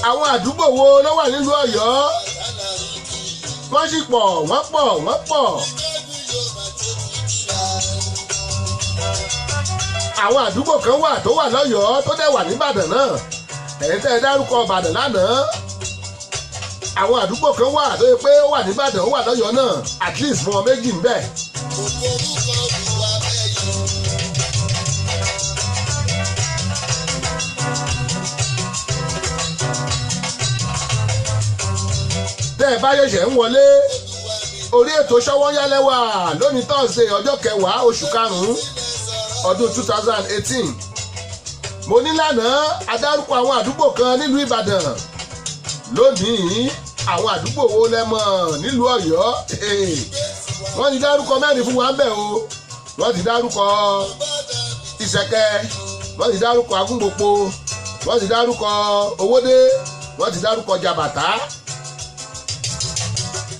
àwọn àdúgbò wo ló wà nílùú Ọ̀yọ́ wọ́n sì pọ̀ wọ́n pọ̀ àwọn àdúgbò kan wà tó wà lọ́yọ̀ọ́ tó dẹ̀ wà níbàdàn náà ẹ̀yin tẹ́ ẹ dárúkọ Ìbàdàn lánàá àwọn àdúgbò kan wà tó yẹ pé ó wà níbàdàn ó wà lọ́yọ̀ọ́ náà at least fún wọn méjì ń bẹ. tẹ́ ẹ bá ṣẹ̀ṣẹ̀ ń wọlé orí ètò Ṣọ́wọ́nyálẹ̀ wà lónìí Thursday ọjọ́ 10 oṣù karùn-ún ọdún 2018 mo ní lánàá adárúkọ àwọn àdúgbò kan nílùú Ìbàdàn lónìí àwọn àdúgbò wo lẹ́mọ̀ nílùú Ọ̀yọ́ wọ́n ti dárúkọ mẹ́rin fún wa ń bẹ̀ o wọ́n ti dárúkọ Ìṣẹ̀kẹ̀ wọ́n ti dárúkọ Agúngbòpo wọ́n ti dárúkọ Owódé wọ́n ti dárúkọ Jàbàtà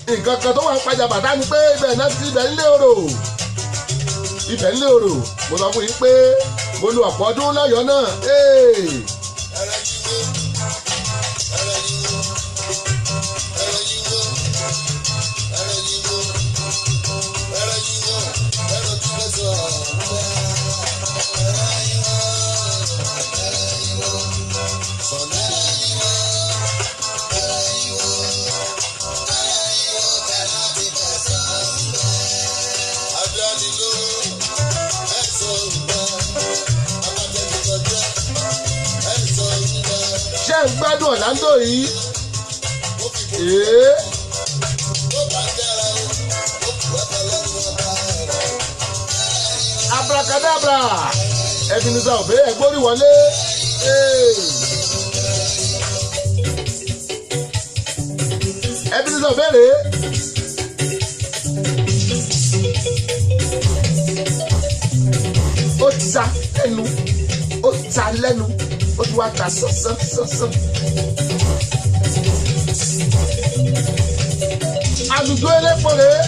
nǹkan kan tó wà ń pa Jàbàtà ni pé ibẹ̀ náà ti ibẹ̀ ńlẹ̀ orò mo sọ fún yín pé mo lo ọ̀pọ̀ ọdún lọ́yọ̀ọ́ náà ṣé ń gbádùn Orlando yìí abracadabra Ebenezer Obey ẹgbórí wọlé Ebenezer Obey rèé ó ta lẹ́nu ó ti wá ta sánsánsán. àlùjọ elépo rèé.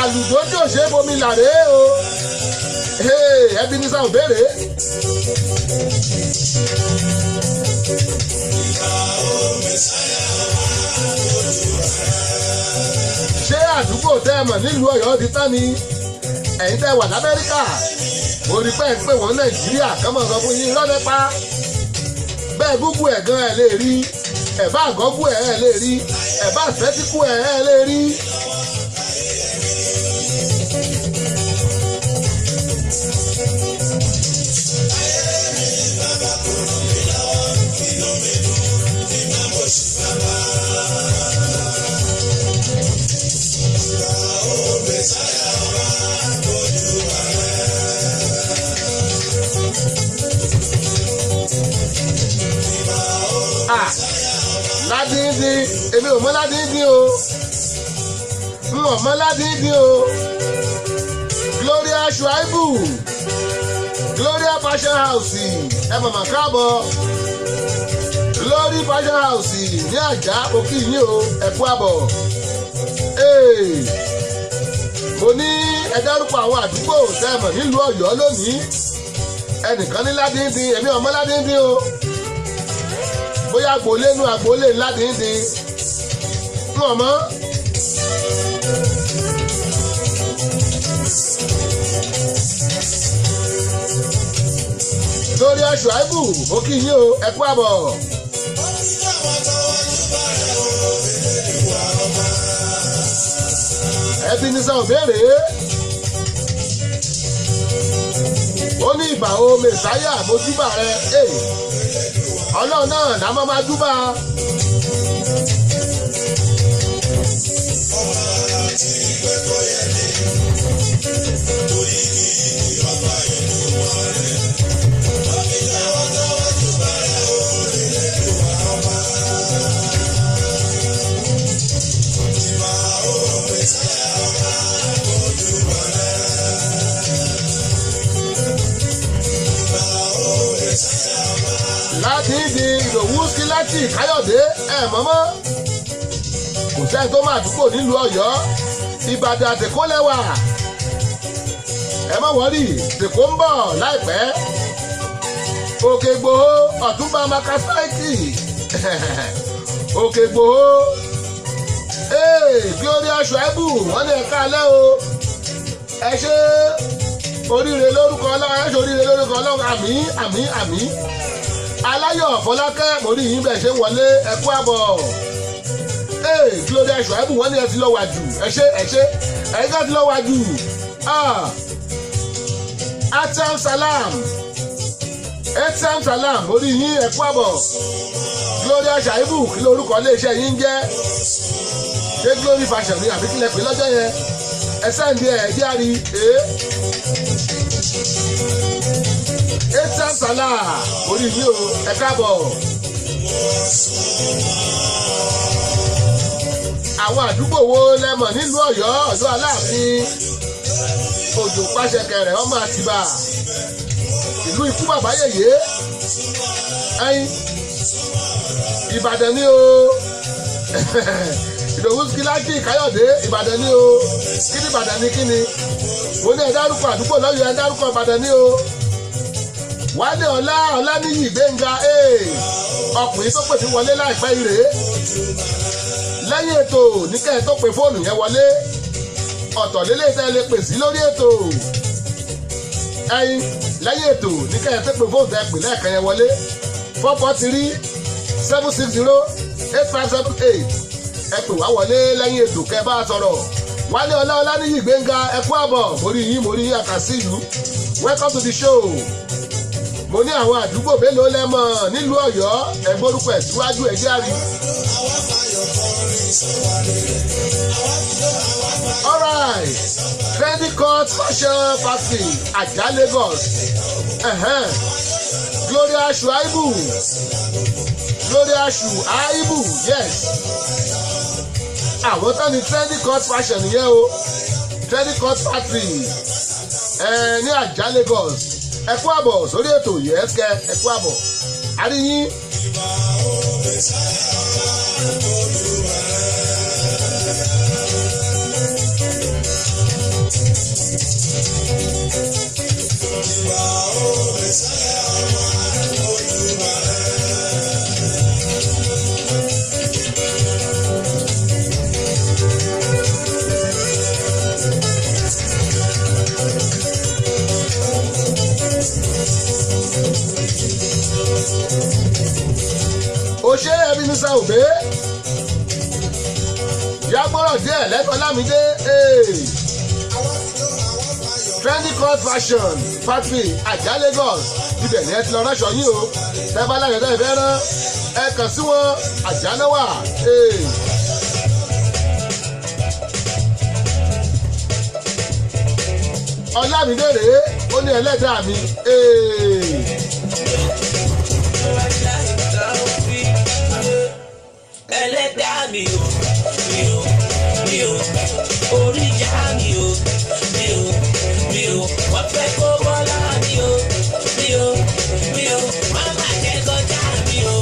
àlùjọ tí ò ṣe é bomi là rèé o. Ebenezer Obey rèé. ṣé àdúgbò tẹ́ ẹ mọ̀ nílùú Ọ̀yọ́ ti tán ni ẹ̀yin tẹ́ wà l'Amẹ́ríkà mo rí pé ń pè wọ́n Nàìjíríà kọ́mọ̀ sọ fún yín lọ́dẹ pa bẹ́ẹ̀ gúgú ẹ̀ gan ẹ̀ lè rí ẹ̀ bá gọ́gú ẹ̀ lè rí ẹ̀ bá fẹ́tíkù ẹ̀ lè rí. Ládìndín èmi ò mọ Ládìndín o n ò mọ Ládìndín o Gloria Shuaibu Gloria Fashion House ẹ mọ̀mọ́ káàbọ̀ Glory Fashion House ní Àjà òkì yín o ẹ kú àbọ̀ mo ní ẹ dárúkọ àwọn àdúgbò tẹ́ ẹ mọ̀ nílùú Ọ̀yọ́ lónìí ẹnìkan ní Ládìndín èmi ò mọ Ládìndín o bóyá agboolé nu agboolé Ládìndín ń ọmọ. Gloria Shuaibu ó kí yín o ẹ kú àbọ̀. Ebenezer Obey rèé. ó ní ìbà o mẹsáyà mojúbà rẹ Ọlọ́run náà là máa júbà. Ládìndín Ìdòwú Síláàtì Káyọ̀dé mọ́mọ́ kò sẹ́ni tó máa dúpọ̀ nílùú Ọ̀yọ́ Ìbàdàn àtẹ̀kọ́ lẹ́wà ẹ má wọ́rì tèkó ń bọ̀ láìpẹ́ Òkè Ìgbòho Ọ̀túnba Makasaiti Òkè Ìgbòho Gloria Shuaibu wọ́n ní ẹ̀ka alẹ́ o ẹ ṣe oríire lórúkọ Ọlọ́run ẹ ṣe oríire lórúkọ Ọlọ́run àmín àmín àmín. Aláyọ̀ Fọlákẹ́ mo rí yín bẹ́ẹ̀ ṣe ń wọlé ẹ kú àbọ̀ Gloria Shuaibu wọ́n ní ẹ ti lọ wà jù ẹ ṣe ẹ̀yin ká ti lọ wà jù Atam Salam Etiam Salam orí yín ẹ̀kú àbọ̀. Gloria Shaibu kí lórúkọ iléeṣẹ́ yín jẹ́? Ṣé Glory Fashion ni àbí kílẹ̀ pé lọ́jọ́ yẹn? Ẹ sẹ́ǹdì ẹ̀ díàrí Etiam Salam orí yín o ẹ̀kú àbọ̀. Àwọn àdúgbò wo lẹ́mọ̀ nílùú Ọ̀yọ́ Ọ̀yọ́ Aláàfin Òjò Pàṣẹkẹrẹ ọmọ Àtìbà ìlú ikú bàbá yèyé ẹyin Ìbàdàn ni o Ìdòwú Skilaki Káyọ̀dé Ìbàdàn ni o kíni Ìbàdàn ni kíni mo ní ẹ dárúkọ àdúgbò lọ́yọ̀ ẹ dárúkọ Ìbàdàn ni o Wálé Ọláníyì Gbénga ọkùnrin tó pè mí wọlé láìpẹ́ ire lẹ́yìn ètò níkẹ́ ẹ tó pe fóònù yẹn wọlé ọ̀tọ̀ lélẹ̀ tẹ́ lè pè sí lórí ètò ẹyin lẹ́yìn ètò níkẹ́ ẹ tó pe fóònù tẹ́ pè lẹ́ẹ̀kan yẹn wọlé 443-760-8578 ẹ pè wá wọlé lẹ́yìn ètò kẹ́ bá a sọ̀rọ̀ Wálé Ọláníyì Gbénga ẹ kú àbọ̀ mórí yín àkàsí ìlú welcome to the show. Mo ní àwọn àdúgbò mélòó lẹ́mọ̀ nílùú Ọ̀yọ́ ẹ̀gbórúkọ ẹ̀ síwájú ẹ̀ járe. Alright, Trendy Cut Fashion Factory Ajah Lagos. Gloria Shuaibu yes. Àwọn tán ni Trendy Cut Fashion yẹn o Trendy Cut Factory ní Ajah Lagos. Ẹ kú àbọ̀ sórí ètò yẹ́sìkẹ́ ẹ kú àbọ̀ àríyìn. Òṣè Ebenezer Obey yàgbọ́rọ̀ díẹ̀ lẹ́tọ̀ Lámídé Trendy Cut Fashion Factory Ajah Lagos ibẹ̀ ni ẹ ti lọ ránṣọ yín o tẹ́bá láyọ̀ tẹ́ ẹ fẹ́ rán ẹ kàn sí wọn Ajah náà wà. Ọlámídé rèé ó ní ẹlẹ́dàá mi. Ẹlẹ́dàá mi o, orí ìyá mi o, wọ́n fẹ́ kó bọ́lá mi o, mama jẹ́ kọjá mi o,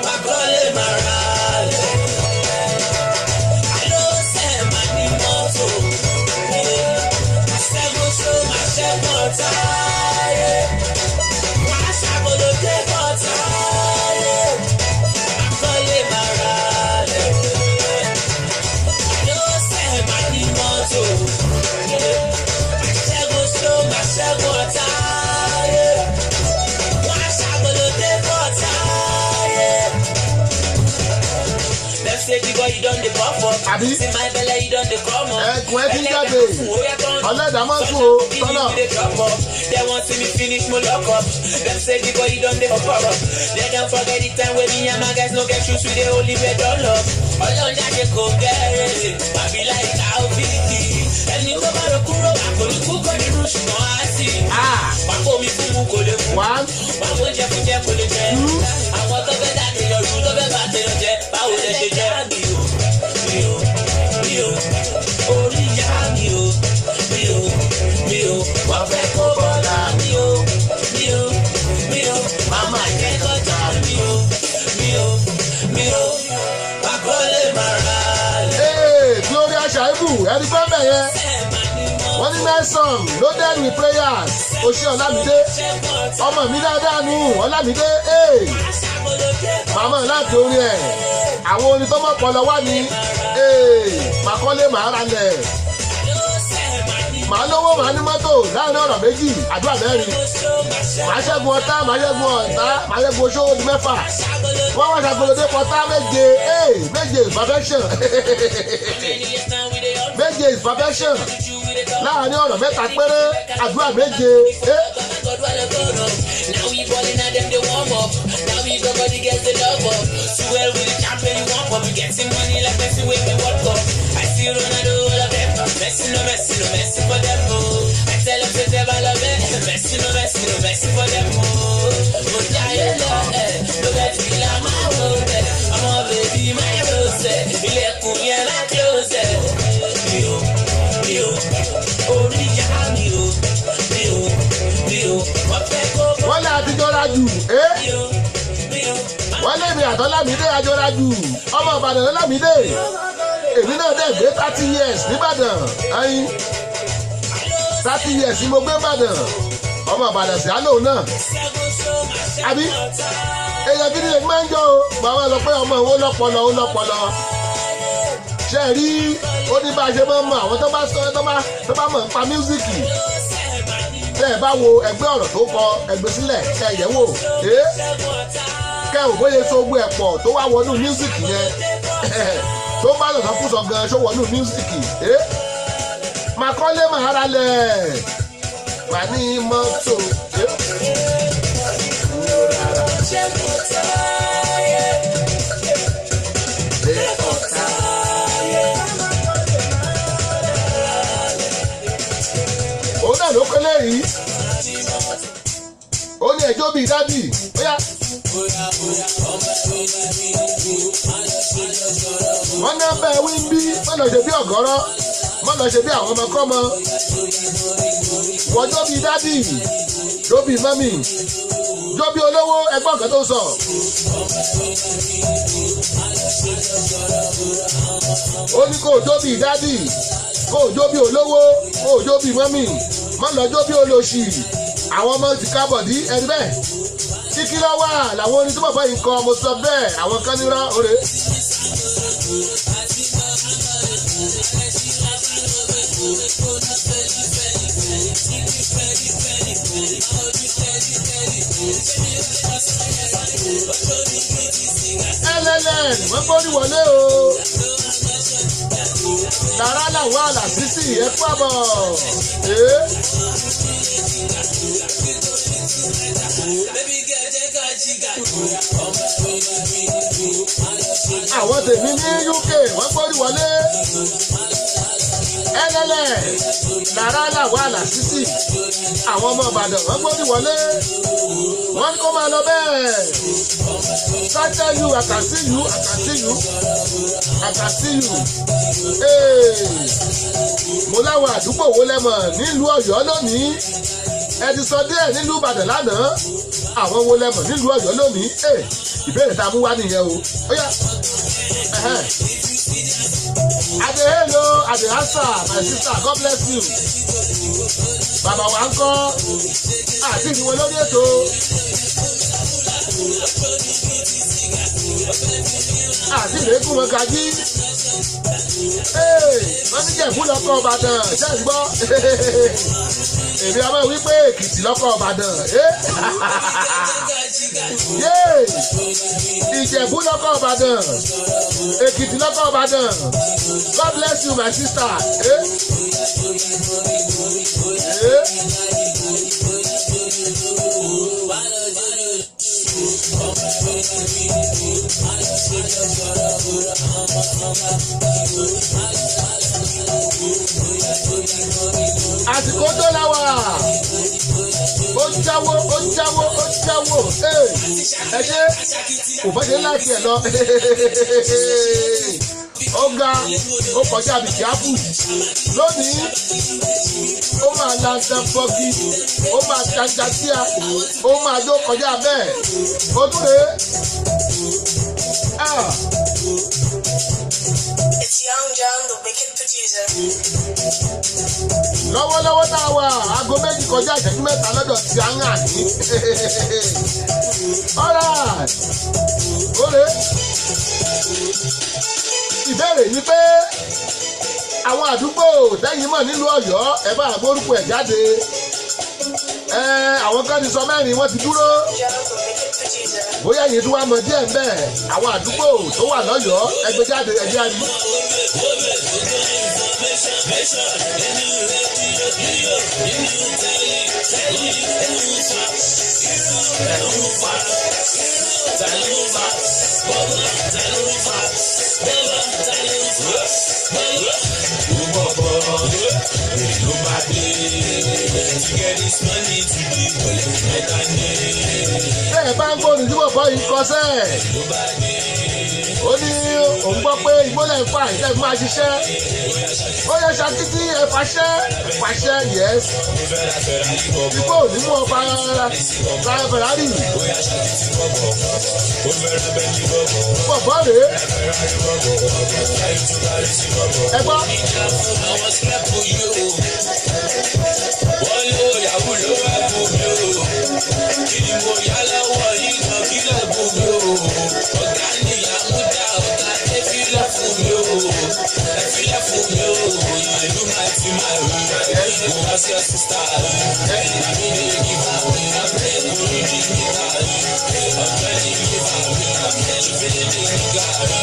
wọ́n kọ́lé màrà lẹ̀. Àlọ́ sẹ́ máa ní mọ́tò, ṣẹ́gun tó máa ṣẹ́gun ọ̀tá yẹ, máa ṣàbọ̀dọ̀ dé bọ́tà yẹ. You done the pop up. See my belly, you done the come up. Ẹ̀kún ẹ ti jáde. Ọlẹ́dàá máa ń kú o. Tọ́nà. They want to see me finish my lock up. Them say the boy you done the pop up. They don't forget the time when me and my guys no get shoes with the only bed all up. Ọlọ́run jáde kò gẹ́rẹ́. Bàbí láì ká òbíkì. Ẹni tó bá lọ kúrò àkòlùkù kò ní rú ṣùgbọ́n á sì. Pàpọ̀ mi fún mu kò lè mú. Báwo jẹ kò jẹ kò lè jẹ. Àwọn tó fẹ́ dá tèèyàn rú tó fẹ́ bá tèèyàn jẹ. Báwo lẹ ṣe jẹ́ àbí o? Orí ìyá mi o, wọ́n fẹ́ kó bọ́lá mi o, mama jẹ́ kọjá mi o, àkọlé màrà lẹ̀. Gloria Shaibu ẹni gbọ́ bẹ̀ yẹn wọ́n ní Nelson loaded with prayers Òṣè Ọlámídé ọmọ mi dáadáa nù Ọlámídé màmá láti orin ẹ̀ àwọn orin tó mọ̀ pọ̀lọ́ wá ní màkọ́lé màá ra lẹ̀ màá lówó màá ní mọ́tò láàrin ọ̀rọ̀ méjì àdúrà mẹ́rin màá ṣẹ́gun ọ̀tá màá ṣẹ́gun ọ̀tá màá ṣẹ́gun oṣó di mẹ́fà wọ́n wá ṣàgbọ́dọ̀ pọ̀tá méje is perfection méje is perfection láàrin ọ̀rọ̀ mẹ́ta péré àdúrà méje God while I burn up. Now we balling at them, they warm up. Now we go body get the love up. Too well with the champion, you want, but we getting money like Messi when we World Cup. I see Ronaldo, all of them. Messi, no Messi, no Messi for them, oh. I tell them to never love it. Messi, no Messi, no Messi for them, oh. But I love it. Look at me, I'm a baby, my rose. You let me and I close it. Wọ́n lé àtijọ́ra jù wọ́n lé mi àtọ́lámídé àjọra jù ọmọ Ìbàdàn lọ́lámídé èmi náà dẹ̀ gbé 30 years nìbàdàn ẹyin 30 years ni mo gbé Ìbàdàn ọmọ Ìbàdàn sí àlọ́ náà àbí èèyàn gidi lè máa ń jọ o bàbá sọ pé ọmọ òun ó lọ́pọlọ ṣe rí ó ní bá a ṣe máa ń mọ àwọn tó bá mọ̀ nípa mísíkì tẹ́ ẹ bá wo ẹgbẹ́ ọ̀rọ̀ tó kọ ẹgbẹ́ sílẹ̀ kẹ́ ẹ yẹ̀ wò kẹ́ ò bóyá so gbé ẹ̀pọ̀ tó wá wọnú mísíkì yẹn tó bá lọ̀sán fúnṣọ gan ṣó wọnú mísíkì máa kọ́lé máa ra lẹ̀ máa ní mọ́tò. òun náà ló kọ́lé yìí ó ní ẹjọ́ bíi dádì ó yá. wọ́n ní abẹ́ wí ń bí wọ́n lọ ṣe bí ọ̀gọ́rọ́ wọ́n lọ ṣe bí àwọn ọmọkọ́mọ wọ́n jọ́ bíi dádì jó bíi mọ́mì jó bíi olówó ẹgbọ́n kan tó sọ. ó ní kó o jó bíi dádì kó o jó bíi olówó kó o jó bíi mọ́mì má lọ jó bíi olóṣì àwọn ọmọ ti kábọ̀ dí ẹni bẹ́ẹ̀ kíkí lọ wà làwọn orin tí bàbá yìí kọ mo sọ bẹ́ẹ̀ àwọn kan nírọ́ òre. LLN wọ́n gbórí wọlé o tààrà làwọn àlàsísì ẹ kú àbọ̀ àwọn tèmi ní UK wọ́n gbórí wọlé LLN tààrà làwọn àlàsísì àwọn ọmọ Ìbàdàn wọ́n gbórí wọlé wọ́n ní kó máa lọ bẹ́ẹ̀. I tell you, I can see you, I can see you, I can see you. Mo láwọn àdúgbò wo lẹ́mọ̀ nílùú Ọ̀yọ́ lónìí. Ẹ ti sọ díẹ̀ nílùú Ìbàdàn lánàá. Àwọn wo lẹ́mọ̀ nílùú Ọ̀yọ́ lónìí. Ìbéèrè tá a mú wá nìyẹn o. Ó yá. Ade hello, Ade answer, my sister, God bless you. Bàbá wa ń kọ́ àti ìdíwọ́ lórí ètò. Àti ìrẹ́kùn wọn kájí. Wọ́n ní Jẹ̀bú lọ́kọ̀ Ìbàdàn ṣe ń gbọ́. Èmi a máa wí pé Èkìtì lọ́kọ̀ Ìbàdàn. Ìjẹ̀bú lọ́kọ̀ Ìbàdàn. Èkìtì lọ́kọ̀ Ìbàdàn. God bless you my sister. Àsìkò tó láwà ó jáwó ẹ ṣe kò fẹ́ ṣe láti ẹ̀ lọ ó ga ó kọjá àbìkí ápù lónìí ó máa lantan fọ́gí ó máa tanja síà ó máa jó kọjá bẹ́ẹ̀ ó tún lè. It's Young John, the wicked producer. Lọ́wọ́lọ́wọ́ tá a wà aago méjì kọjá ìṣẹ́jú mẹ́ta lọ́dọ̀ tí a ń hàn ní. Alright, óre. Ìbéèrè ni pé àwọn àdúgbò tẹ́yìn mọ̀ nílùú Ọ̀yọ́ ẹ bá gbórúkọ ẹ̀ jáde. Àwọn kan ti sọ mẹ́rin wọ́n ti dúró. Bóyá yìí tún wá mọ díẹ̀ ń bẹ̀ àwọn àdúgbò tó wà lọ́yọ̀ọ́ ẹgbẹ́ jáde ẹgbẹ́ àdí. Bẹ́ẹ̀ bá ń gbóòdù tí bọ̀bọ̀ yìí kọsẹ̀. Ó ní òun gbọ́ pé ìgbólẹ̀ ń fà ìtẹ́ máa ṣiṣẹ́. Ó yẹ ṣakítí ẹ̀fàṣẹ́ yes. Igbó ò ní mú ọba Ferrari. Bọ̀bọ̀ rèé. Ẹ gbọ́. Wọ́n ló yàgò ló wá bò mí o. Kí ni mo yá lọ́wọ́ yìí kan kí lè bò mí o. Ọ̀gá nìyá mú dá ọ̀gá ẹ fi lẹ̀ fún mi o. Ẹ fi lẹ̀ fún mi o. Ìlú máa ti máa rí. Mo wá sí ọ̀sìn star. Ẹ̀yìn àmì lè kí bá mi. Orí di mi ká rí. Ọ̀gbẹ́ ni mi bá mi. Ìbéèrè lè ní gàrí.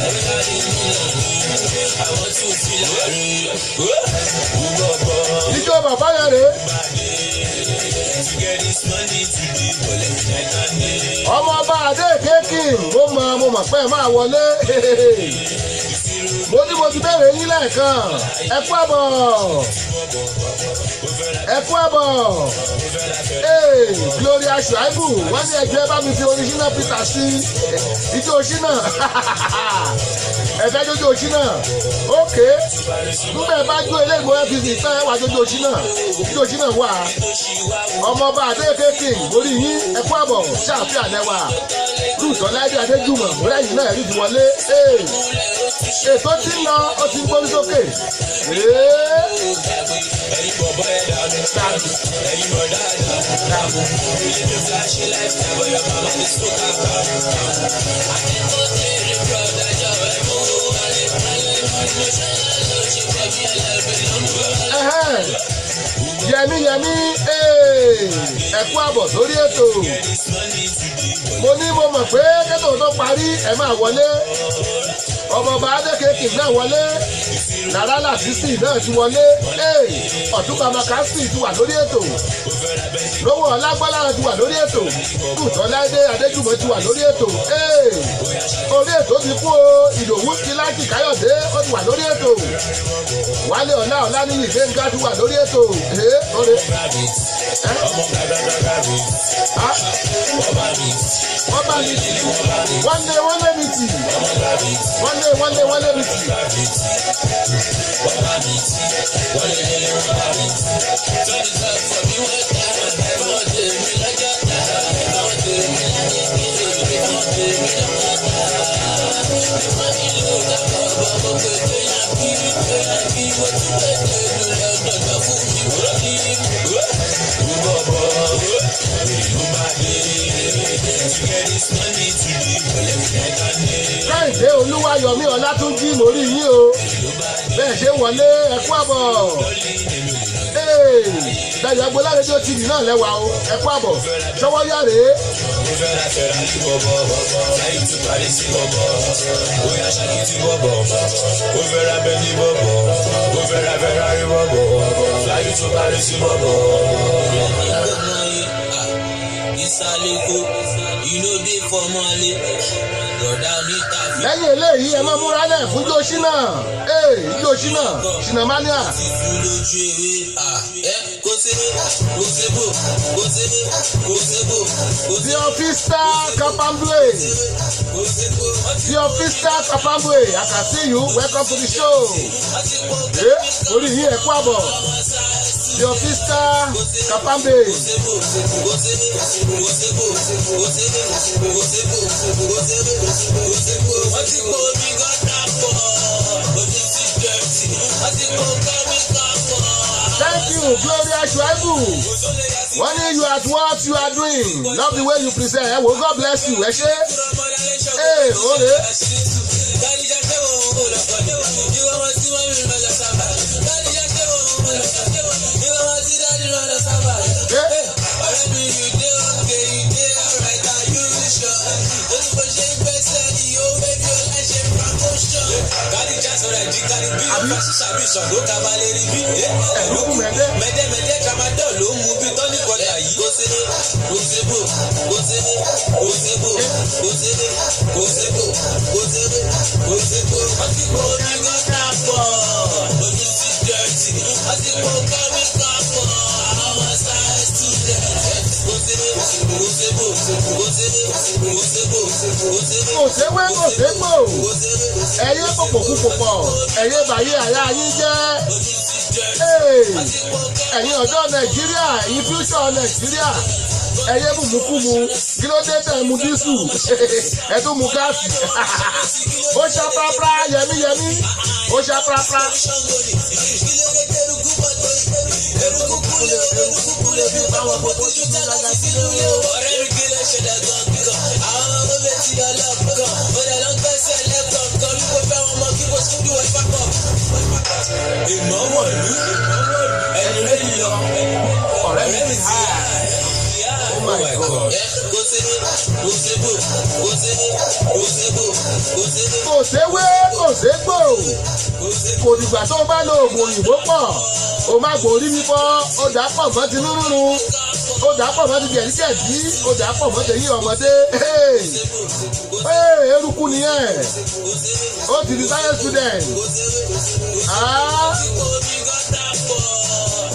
Ẹ̀ka lè ní lọ́rí. Àwọn tó fi láàrin. Ijó bàbá yẹn rèé. Ọmọ ọba Adé Kéèkì mo mọ̀ pé máa wọlé. Mo ti bẹ̀rẹ̀ yín lẹ́ẹ̀kan. Ẹ kú àbọ̀. Gloria Shuaibu wọ́n ní ẹgbẹ́ bá mi fi orin Shina Peter sí ijó Shina. Ẹ̀fẹ́ jójó Shina. Ókè. Nígbà bá jó eléègbò FCC tán ẹ wà jójó Shina. Ijó Shina wà. Ọmọọba Adé Kéèkì orí yín ẹ kú àbọ̀ ṣàfihàn lẹ́wà. Lùtọ́ Láìdé Adéjùmọ̀ lẹ́yìn náà ẹ̀rí ti wọlé. Ètò tí ń lọ ó ti ń gbórí sókè. Yẹmí ẹ kú àbọ̀ sórí ètò. Mo ní mo mọ̀ pé kẹ́tò tó parí ẹ máa wọlé. Ọmọọba Adé Kéèkì náà wọlé. Nàrálà sísì náà ti wọlé. Ọ̀túnba Makasi ti wà lórí ètò. Lówó Ọlágbọ́lá ti wà lórí ètò. Lùtọ́ Láìdé Adéjùmọ̀ ti wà lórí ètò. Orí ètò ti kú o. Ìdòwú Kíláàkì Káyọ̀dé ó ti wà lórí ètò. Wálé Ọláníyì Gbénga ti wà lórí ètò. Ọba mi ti wọ́n lé mi tì. Wọ́n lé mi tì. Káyọ̀dé Olúwayọ̀mí Ọlátúnjí mórí yín o. Bẹ́ẹ̀ ṣe wọlé ẹ kú àbọ̀. Dayọ̀ Agboola rédíò TV náà lẹ́wà o ẹ kú àbọ̀. Ṣọwọ́ yá rèé. Lẹ́yìn eléyìí ẹ máa múra lẹ̀ fún ijó Shina. Ijó Shina Shina Mania. The Officer Kapambwe. I can see you. Welcome to the show. Orí yìí ẹ kú àbọ̀. The Officer Kapambwe. Thank you, Gloria Shuaibu. When you are at what you are doing, love the way you present. Well, God bless you. Àbí ṣàbí ṣàngó kabalẹ̀ rí bí. ẹ̀rúkú mẹ́dẹ́. mẹ́dẹ́mẹ́dẹ́ kamadọ́ ló ń mú bí tọ́ní kọ́dà yìí. kò sébé kò sébò kò sébé kò sébò kò sébé kò sébò kò sébé kò sébò. àsìkò onígbọ́dá pọ̀ ojú sí dẹ́rẹ́tì. àsìkò kẹ́míkà pọ̀ àwọn sáà student. kò sébé kò sébò kò sébé kò sébò kò sébé. kò séwé kò ségbò ẹyẹ pòpòpòpò ẹyẹ bàyẹ àyà yín jẹ́ ẹ̀yin ọ̀dọ́ nàìjíríà ẹ̀yin fúṣọ̀ nàìjíríà ẹyẹ bùbùkùmù kí ló dé tẹ̀ mu dísù ẹ tún mu gáàsì ó ṣá prapra yẹmíyẹmí ó ṣá prapra. ọ̀rẹ́ mi kí lè ṣẹlẹ̀ gan-an àwọn ọmọ bẹ́ẹ̀ ti yọ lọ́kàn bọ́dà ló ń gbẹ́sẹ̀ lẹ́kọ̀ọ́ torí kò fẹ́ wọn mọ kí kò sí bí wọ́n pápọ̀. ìmọ̀ wọ̀lú ẹni rẹ̀ yọ ọ̀rẹ́ mi ti hà oh my god. kò sébò kò sébò kò sébò kò sébò kò sébò. kò séwé kò ségbò kò dìgbà tó bá lo oògùn òyìnbó pọ̀ o má gbòórí fífọ́ ó dà pọ̀ mọ́ ti rúrún ó dà pọ̀ mọ́ ti jẹ̀díjẹ̀dí ó dà pọ̀ mọ́ ti yí ọmọdé eruku nìyẹn ó ti di science student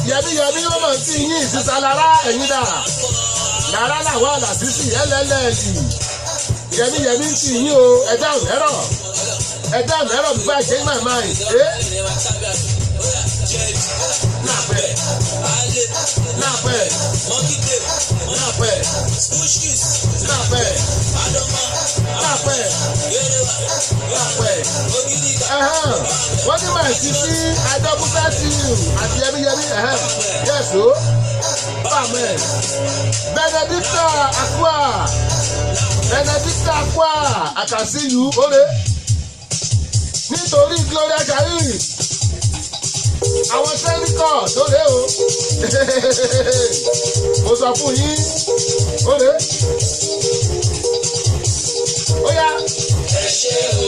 yẹmíyẹmí ó mọ̀ sí yín ìsísá lára ẹ̀yìn dà lára làwọn àlàsísì ẹlẹ́lẹ́ẹ̀lì yẹmíyẹmí ń sí yín o ẹ̀dá mẹ́rọ̀ bí bá ṣe ń máa máa ń ṣe lápẹ̀ lápẹ̀ lápẹ̀ lápẹ̀ lápẹ̀ lápẹ̀ wọ́n ní màá ti sí adọ́kúfẹ́ sí àti yẹmíyẹmí yẹ̀só bàmẹ́ Benedicta Akua àkàsíyù óre nítorí Gloria Shari àwọn sẹ́ríkọ̀ lóde o mo sọ fún yín óre ó yá. ẹ ṣé o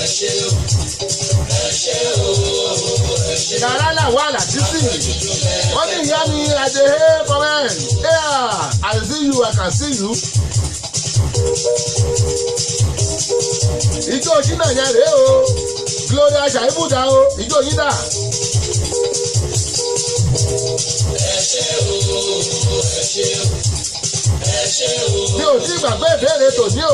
ẹ ṣé o ẹ ṣé o ẹ ṣé o. yàrá làwọn àlàtìsí wọ́n ní ìyá mi àdéhé comment I see you I can see you. ìjọ ṣínà yẹn rèé o Gloria Shaibuda o ìjọ yín dà. ẹ ṣé o ẹ ṣé o ẹ ṣé o. mi ò tí gbàgbé ìbéèrè tòní o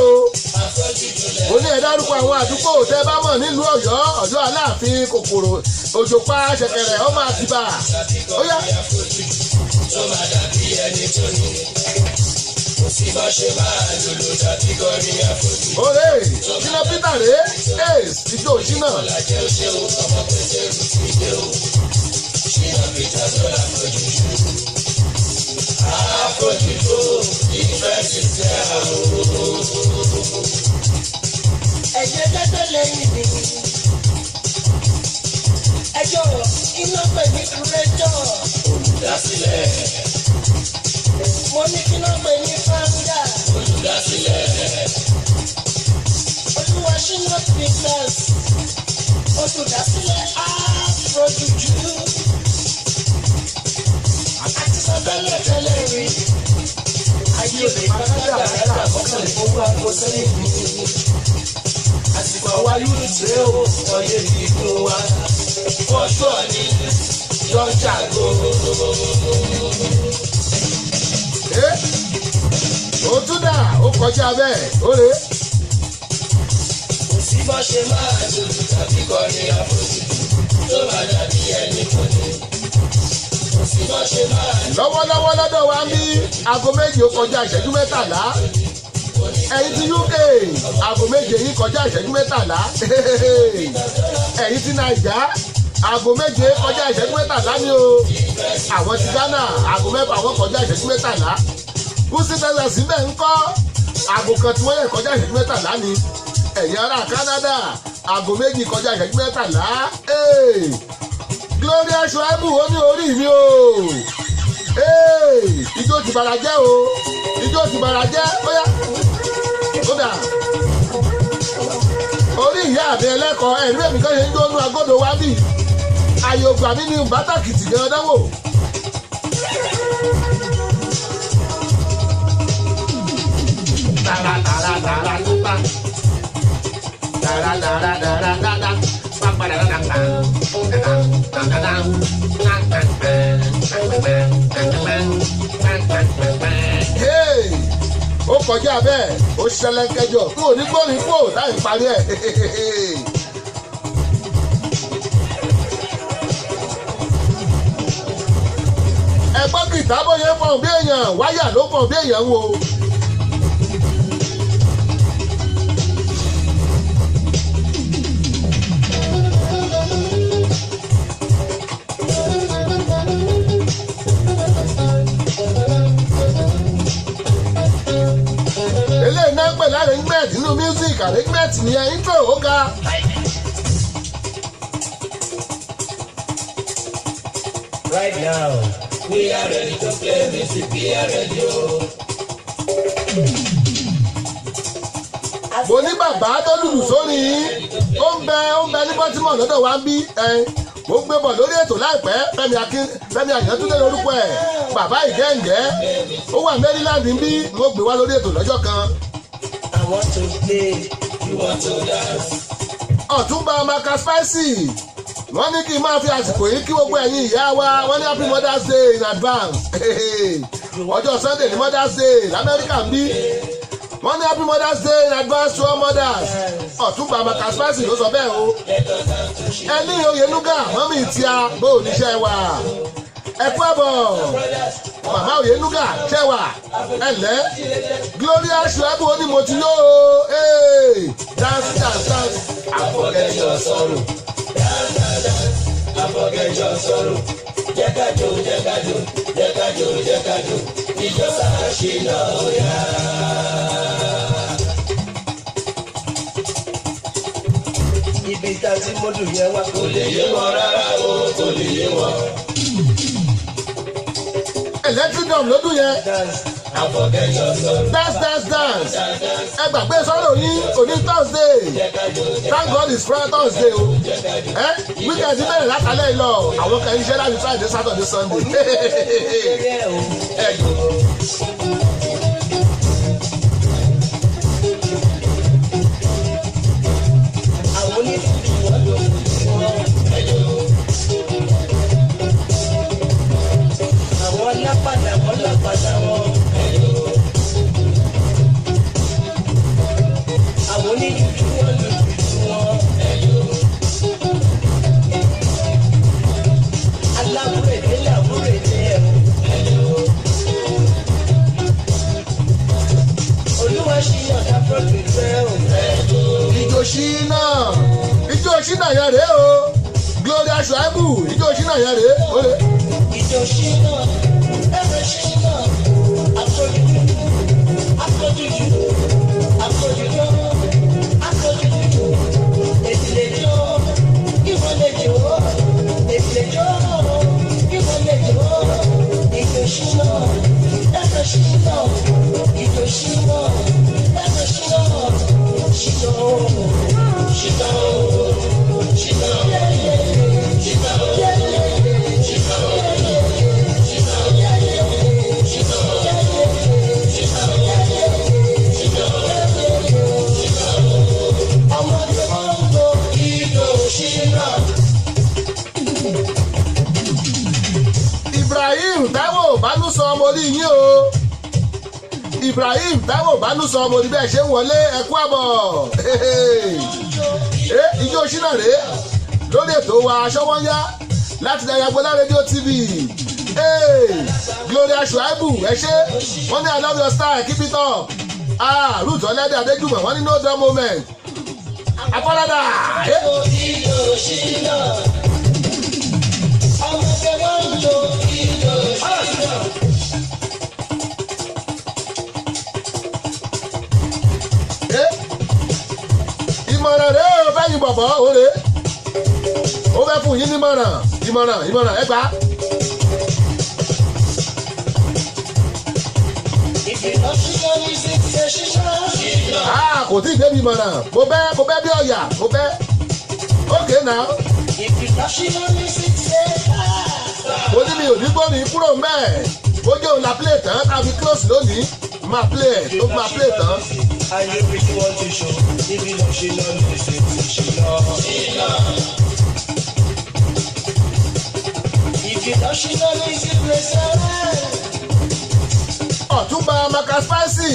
ó ní ẹ dárúkọ àwọn àdúgbò tẹ́ bá mọ̀ nílùú Ọ̀yọ́ Aláàfin kòkòrò òjòpá ṣẹ̀kẹ̀rẹ̀ ọmọ Àtìbà ó yá. tó máa dàbí ẹni tó ní kò sí bá ṣe máa lòlò tàbí kọrin àfojú. Ore Ṣínà Peter rèé ìjọ Ṣínà. ọ̀làjẹ́ ó ṣe o ọmọ pẹ̀lú ti dé o Ṣínà Peter lọ́la fojú jù. àfojúdó ìfẹ́ ti tẹ́ àwọn. ẹ̀jẹ̀ dẹ́dẹ́ lẹ́yìn mi. ẹjọ́ iná pẹ̀lú kúrẹ́jọ́. olùdásílẹ̀. mo ní kí iná pẹ̀lú fáńgà. olùdásílẹ̀. Olúwa Ṣínà Peters. olùdásílẹ̀ àfojújú. àti sọ́tẹ́lẹ̀ tẹ́lẹ̀ rí. ayé òde pàtàkì àgbàdà ọkùnrin owó àgbo sẹ́yìn mi. àsìkò àwa yóò ṣe ó ọyẹ ìlú wa. fọ́ṣọ́ ni lọ́jà gbogbo. ó tún dà ó kọjá bẹ́ẹ̀ Ore. kò sí bá ṣe máa lòlù tàbí kọrin àfojú tó máa dàbí ẹni kò ní. kò sí bá ṣe máa lọ́wọ́lọ́wọ́ lọ́dọ̀ wa ń bí aago méje ó kọjá ìṣẹ́jú mẹ́tàlá ẹ̀yin ti UK aago méje yìí kọjá ìṣẹ́jú mẹ́tàlá ẹ̀yin ti Naija aago méje kọjá ìṣẹ́jú mẹ́tàlá ni o àwọn ti Ghana aago mẹ́fà wọ́n kọjá ìṣẹ́jú mẹ́tàlá kùsì tẹ̀sán síbẹ̀ ń kọ́ aago kan tí wọ́n yẹ kọjá ìṣẹ́jú mẹ́tàlá ni ẹ̀yin ará Canada aago méjì kọjá ìṣẹ́jú mẹ́tàlá Gloria Shaibu ó ní orí mi o ijó ti bara jẹ́ o ijó ti bara jẹ́ ó yá ó dà orí ìyá àbí ẹlẹ́kọ̀ọ́ ẹ̀rí èmi kan ṣe ń jónú agodo wá bì àyògbà mi ní bátàkìtì gan dánwò. Ó kọjá bẹ́ẹ̀ ó ṣẹlẹ̀ kẹjọ n ò ní gbórin kó láì parí ẹ̀. ẹgbọ́n kìtà bóyá fọ̀n bí èèyàn wáyà ló fọ̀n bí èèyàn wo. eléyìí náà pẹ̀lú arrangement nínú music arrangement nìyẹn intro ó ga. Right now, we are ready to play music, we are ready o. mo ní bàbá tó lùlù sórí ó ń bẹ ní Baltimore lọ́dọ̀ wa ń bí mo ń gbé bọ̀ lórí ètò láìpẹ́ Fẹ́mi Àyàntúndé lórúkọ ẹ̀ bàbá ìgẹ́ǹgẹ́ ó wà Maryland ń bí mo gbé wá lórí ètò lọ́jọ́ kan. I want to play, you want to dance. Ọ̀túnba Maka Spicy wọ́n ní kí n máa fi àsìkò yìí kí gbogbo ẹ̀yin ìyá wa wọ́n ní happy Mother's Day in advance ọjọ́ Sunday ní Mother's Day l'Amẹ́ríkà ń bí wọ́n ní happy Mother's Day in advance to all mothers. Ọ̀túnba Maka Spicy ló sọ bẹ́ẹ̀ o. ẹni Oyenuga mọ́mí ìtìá bó oníṣẹ́ wa ẹ kú àbọ̀ màmá Oyenuga ṣẹ́ wa ẹ̀lẹ́ Gloria Shuaibu ó ní mo ti yó o dance dance dance and forget your sorrow. Dance, dance, dance, and forget your sorrow. Jẹ́ ká jó, jẹ́ ká jó, jẹ́ ká jó, jẹ́ ká jó, ìjọ Ṣàṣìnà Ọ̀yá. Ibi tá tí mo dùn yẹn wá kò lè yé wọn rárá o, kò lè yé wọn. Electric drum ló dùn yẹn. And forget your sorrow. Dance dance dance. Ẹ gbàgbé sọ́rọ̀ yín òní Thursday. Thank God it's Friday Thursday o. Weekend ti bẹ̀rẹ̀ látàlẹ́ ìlọ. Àwọn kan ń ṣe láti Friday Saturday Sunday. Àwọn onídìrí wọn lò àwọn lápàdà wọn lápàdà wọn. Àwọn onídìrí wọn lò wọn. Aláwúrèdè làwúrèdè ẹ̀ o. Olúwa ṣìyà dáfọ́ gbẹgbẹ́ o. Ijó ṣínà yẹn rèé o. Gloria Shuaibu ijó ṣínà yẹn rèé o lè. Ijó ṣínà ẹ̀rọ ṣínà àfojújú ètìlẹ́jọ́ ìwọlẹ́jọ́ ètìlẹ́jọ́ ìwọlẹ́jọ́ ijó ṣínà ẹ̀rọ ṣínà ijó ṣínà ẹ̀rọ ṣínà ṣínà ṣínà ṣínà Ibrahim Táíwò Bánúsọ ọmọ orí yín o. Ibrahim Táíwò Bánúsọ ọmọ orí bẹ́ẹ̀ ṣe ń wọlé ẹ kú àbọ̀. Ijó ṣínà rèé lórí ètò wa Aṣọ́wọ́nyá láti Dayagbola rédíò TV. Gloria Shuaibu ẹ ṣé wọ́n ní I love your style keep it up. Ruth Ọlẹ́dẹ̀ Adéjùmọ̀ wọ́n ní no dull moment. Apọ́ládà. Ijó ṣínà ọmọ kẹwàá ń jó ijó ṣínà. Ìmọ̀ràn rẹ̀ ó fẹ́ yin bọ̀bọ̀ òre ó fẹ́ fún yín ìmọ̀ràn ẹ gbà. kò tí ì débi mọ̀ràn mo bẹ́ bí ọ̀yà mo bẹ́ okay now. mo ní mi ò ní gbóni kúrò mẹ́ẹ̀ ó jẹ́ òun la play tán tàbí close lónìí máa play ẹ̀ tó máa play tán. ayé fi kí wọ́n ti ṣọ ibi lọ ṣe lọ ní ìṣe ti ṣe lọ. ìfìlọ ṣe lọ ní ìṣe gbèsè rẹ̀. Ọ̀túnba Maka Spicy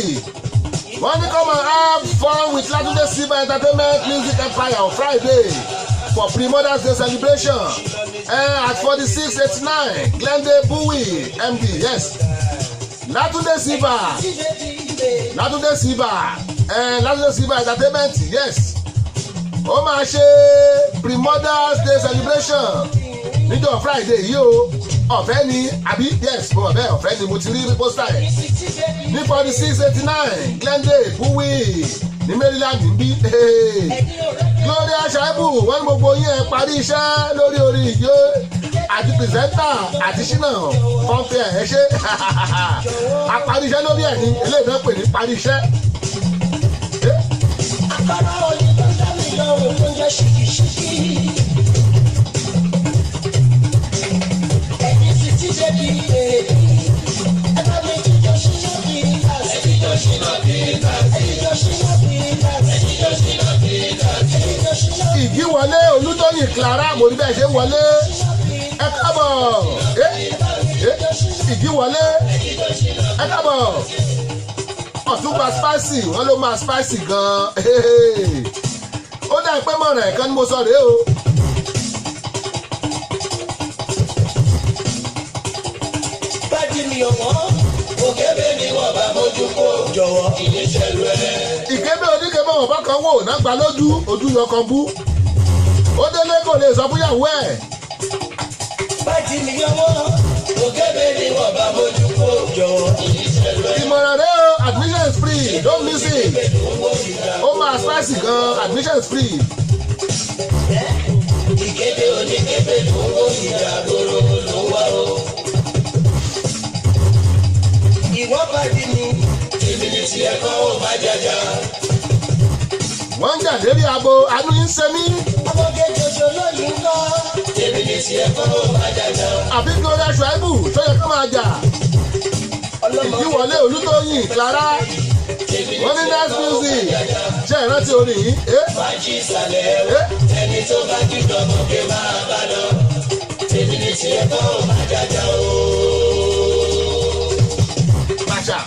wọ́n ní come and have fun with Latunde Silva Entertainment Music Empire on Friday for pre-Mother's Day celebration at 4689 Glendale Bowie MD yes Latunde Silva Entertainment yes ó máa ṣe pre-Mother's Day celebration níjọ́ Friday yìí o ọ̀fẹ́ ni àbí yes mo ọ̀fẹ́ ọ̀fẹ́ ni mo ti rí pósítà ẹ̀ ní 4689 Glendale Bowie ní Maryland níbí Gloria Shaibu wọ́n ní gbogbo yín ẹ parí iṣẹ́ lórí orí ìjó àti pìrìsẹ́ńtà àti ṣínà fọ́nfẹ́ ẹ̀ ṣe a parí iṣẹ́ lórí ẹ̀ ní eléyìí náà pè ní parí iṣẹ́. àkàrà òní tó dá mi lọ́rùn tó ń jẹ́ ṣìkìṣìkì. ẹni tí ti dé bí èébì ẹ bá mi jíjọ ṣínà bí láti. ẹjíjọ ṣínà bí láti. ẹjíjọ ṣínà bí láti. ẹjíjọ ṣínà bí láti. ẹjíjọ ṣínà bí láti. Ìgíwọlé Olútóyìn Clara mo ní bẹ́ẹ̀ ṣe wọlé ẹ káàbọ̀ Ìgíwọlé ẹ káàbọ̀ Ọ̀túnba Spicy wọ́n ló máa spicy gan-an ó dá pé mọ̀ràn ẹ̀kan ni mo sọ rèé o. bájí mi ò mọ́ òkèbè ni wọ́n bá mójú kó jọ̀wọ́ ìníṣẹ́lú ẹ̀. Ìkébé oníkébé wọn bá kan wò náà gba lójú ojú yọkan bú ó délé kò lè sọ fúnyàwó ẹ̀. bájí mi ò mọ́ òkèbè ni wọ́n bá mójú kó jọ̀wọ́ ìníṣẹ́lú ẹ̀. Ìmọ̀ràn rẹ o admission is free don't miss it ó máa spicy gan admission is free. ìkéde oníkébé ló ń wò ìdàgbòrò ló wá o. ìwọ bájí mi èmi ní tiẹ̀ kọ́ ò má jàjà. wọ́n ń jà lérí abo anú yín ṣe mí. ọmọge jòjò lóyún ń kọ́. èmi ní tiẹ̀ kọ́ ò má jàjà. àbí Gloria Shaibu tó yẹ kó máa jà. Ìgíwọlé Olútóyìn Clara wọ́n ní nice music ṣe ìrántí orin yìí. fàájì ìsàlẹ̀ ẹ̀rọ ẹni tó bá jí dọ̀mọ́gé máa bá lọ. èmi ní tiẹ̀ kọ́ ò má jàjà o. Masha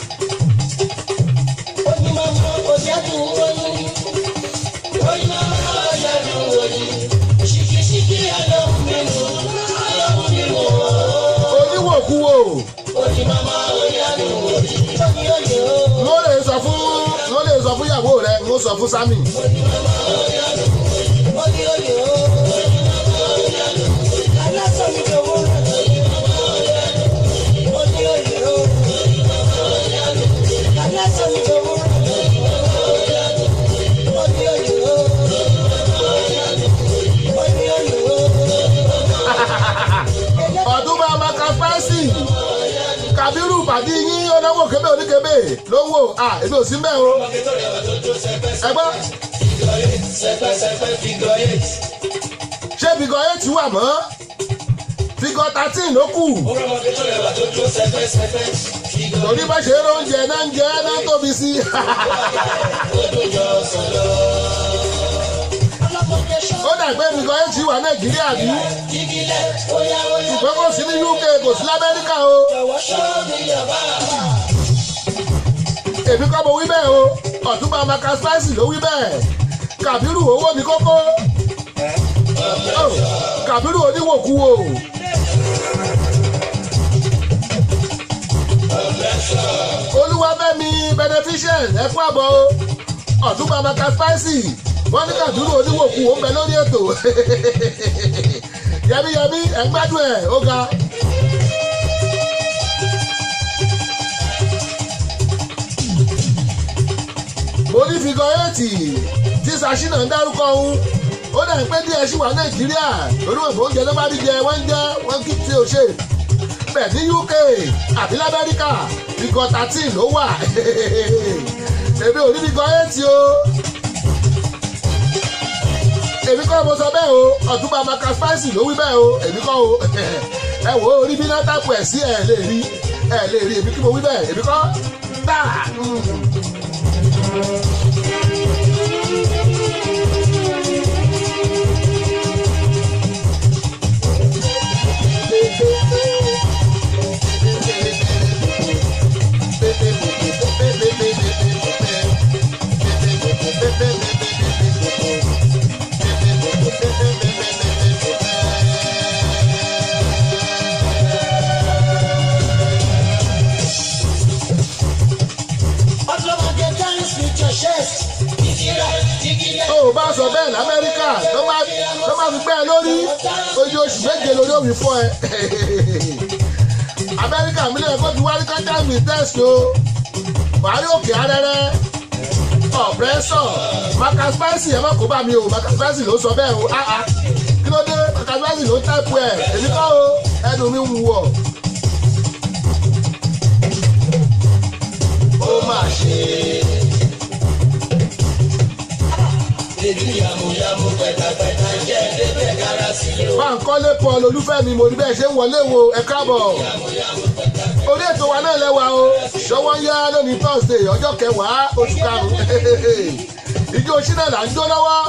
onímọ̀mọ́ òjẹ́dùn oyin. onímọ̀mọ́ òjẹ́dùn oyin. ṣìkìṣìkì ọlọ́run mímu ọlọ́run mímu. oníwòkúwò onímọ̀mọ́ òjẹ́dùn oyin. oníyòyò. wọ́n lè sọ fún ìyàwó rẹ̀ wọ́n sọ fún Sami. oníyòyò. alásọ̀ mi jọ wọ́n rẹ̀. oníyòyò. alásọ̀ mi jọ wọ́n rẹ̀. oníyòyò. oníyòyò. Ọ̀túnba Maka Spicy Kàbírù pàdé yín onáwó kébé oníkébé ló ń wò èmi ò sí mẹ́ o. ẹ gbọ́ ṣé figure 8 wà mọ́ figure 13 ló kù torí bá ṣe eré oúnjẹ náà ń jẹ náà tóbi sí. ó dà pé figure 8 wà Nàìjíríà bí ṣùgbọ́n kò sí ní UK kò sí l'Amẹ́ríkà o. èmi kọ́ mo wí bẹ́ẹ̀ o Ọ̀túnba Maka Spicy ló wí bẹ́ẹ̀ Kàbírù owó ní kókó Kàbírù oníwòkúwò. Olúwafẹ́mi beneficent ẹ kú àbọ̀ o Ọ̀túnba Maka Spicy wọ́n ní Kàbírù oníwòkúwò ń bẹ lórí ètò yẹmíyẹmí ẹ̀ ń gbádùn ẹ̀ ó ga. mo ní figure 8 tí Sashina ń dárúkọ ohun ó dà pé díẹ̀ sí wà Nàìjíríà lórí òfò oúnjẹ tó bá rí jẹ wọ́n kí tí o ṣe bẹ́ẹ̀ ní UK àbí l'Amẹ́ríkà figure 13 ló wà èmi ò rí bí gan éètì o èmi kọ́ mo sọ bẹ́ẹ̀ o ọ̀túnba Marcus Spicy ló wí bẹ́ẹ̀ o èmi kọ́ o ẹ wò ó rí bí náà tàpù ẹ̀ sí ẹ̀ lè rí èmi kí mo wí bẹ́ẹ̀ èmi kọ́ tá. ó bá sọ bẹ́ẹ̀ lamẹ́ríkà tó máa fi gbẹ́ ẹ lórí ojú oṣù méje lórí òmì fún ẹ amẹ́ríkà mílíọ̀nù kó ti wá rí kájà mi tẹ́sí o buhari òkè arẹ́rẹ́ ọ̀pẹ́sọ̀ Marcus Spicy ẹ̀ má kó bá mi o Marcus Spicy ló sọ bẹ́ẹ̀ o kí ló dé Marcus Spicy ló tẹ́pù ẹ̀ èmi kọ́ o ẹnu mi wù ọ́. ó mà ṣe Bánkọ́lé Paul Olúfẹ́mi mo rí bẹ́ẹ̀ ṣe ń wọlé wo ẹ káàbọ̀ orí ètò wa náà lẹ́wà o ṣọwọ́ ń yá lónìí Thursday ọjọ́ 10 oṣù karùn-ún ìjọ ṣínà là ń jó lọ́wọ́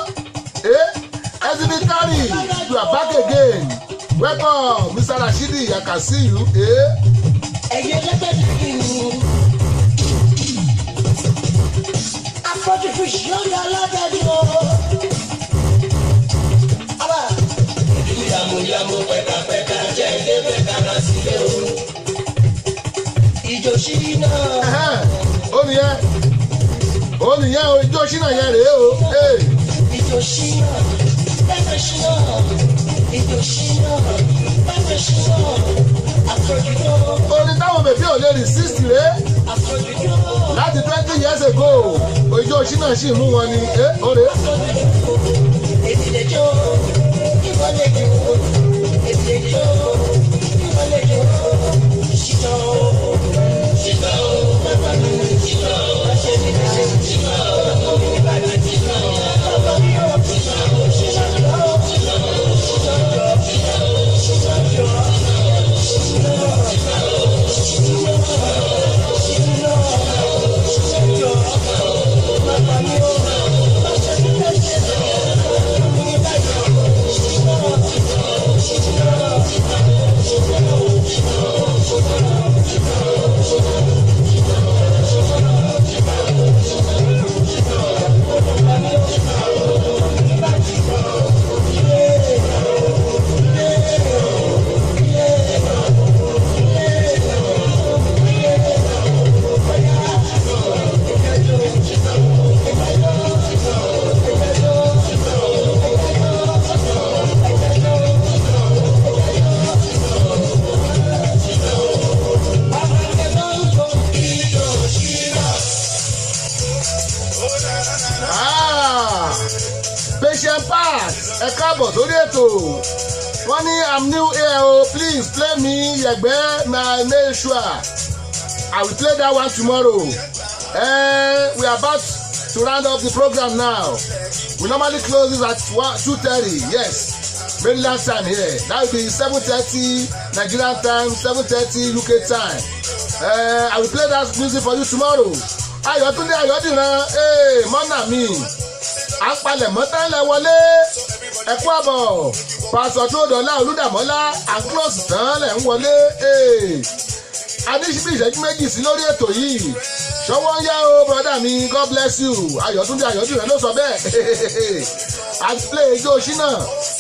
Ezibitari you are back again welcome Mr. Rashidi I can see you. ẹ̀yẹ lẹ́gbẹ̀ẹ́ kí ni afọ́jú fi ṣọ́ọ́dà lọ́dẹ̀ẹ́dì o. Yàmùyàmù pẹ̀kàpẹ̀kà jẹ́ ìdébẹ̀ kára sílẹ̀ o. Ìjọ ṣínà. Ó nìyẹn o ìjọ ṣínà yẹn rèé o. Ìjọ ṣínà pẹ̀pẹ̀ ṣínà. Ìjọ ṣínà pẹ̀pẹ̀ ṣínà. Àfọ̀jùjọ́. Orin táwọn bèbí ò lè resist rèé. Àfọ̀jùjọ́. Láti 20 years ago ìjọ ṣínà sì mú wọn ni. Ó rèé. Èdìdẹjọ́. Ìwọlẹ́jọ́. Èdìdẹjọ́. Ìwọlẹ́jọ́. Ṣìtọ́. Ṣìtọ́. Bàbá mi ṣìtọ́. Ṣé mi ní ṣe ṣìtọ́? Bàbá mi ní bàbá mi ṣìtọ́. Bàbá mi yóò ṣìtọ́. Ṣìtọ́. Patient Pass ẹ káàbọ̀ sórí ètò wọ́n ní I'm new here o please play me yẹ̀gbẹ́ my make sure I will play that one tomorrow we are about to round up the program now we normally close this at 2:30 yes Maryland time here that will be 7:30 Nigerian time 7:30 UK time I will play that music for you tomorrow Ayọ̀túndé Ayọ̀dìran mọ́nà mi à ń palẹ̀ mọ́tálẹ̀ wọlé ẹ̀kú àbọ̀ pásọ̀ tó dọ̀là Olúdàmọ́lá à ń close tán lẹ̀ ń wọlé adéṣibí ìṣẹ́jú méjì sí lórí ètò yìí ṣọwọ́ ń yá o brother mi God bless you Ayọ̀túndé Ayọ̀dìran ló sọ bẹ́ẹ̀ àti play ijó ṣínà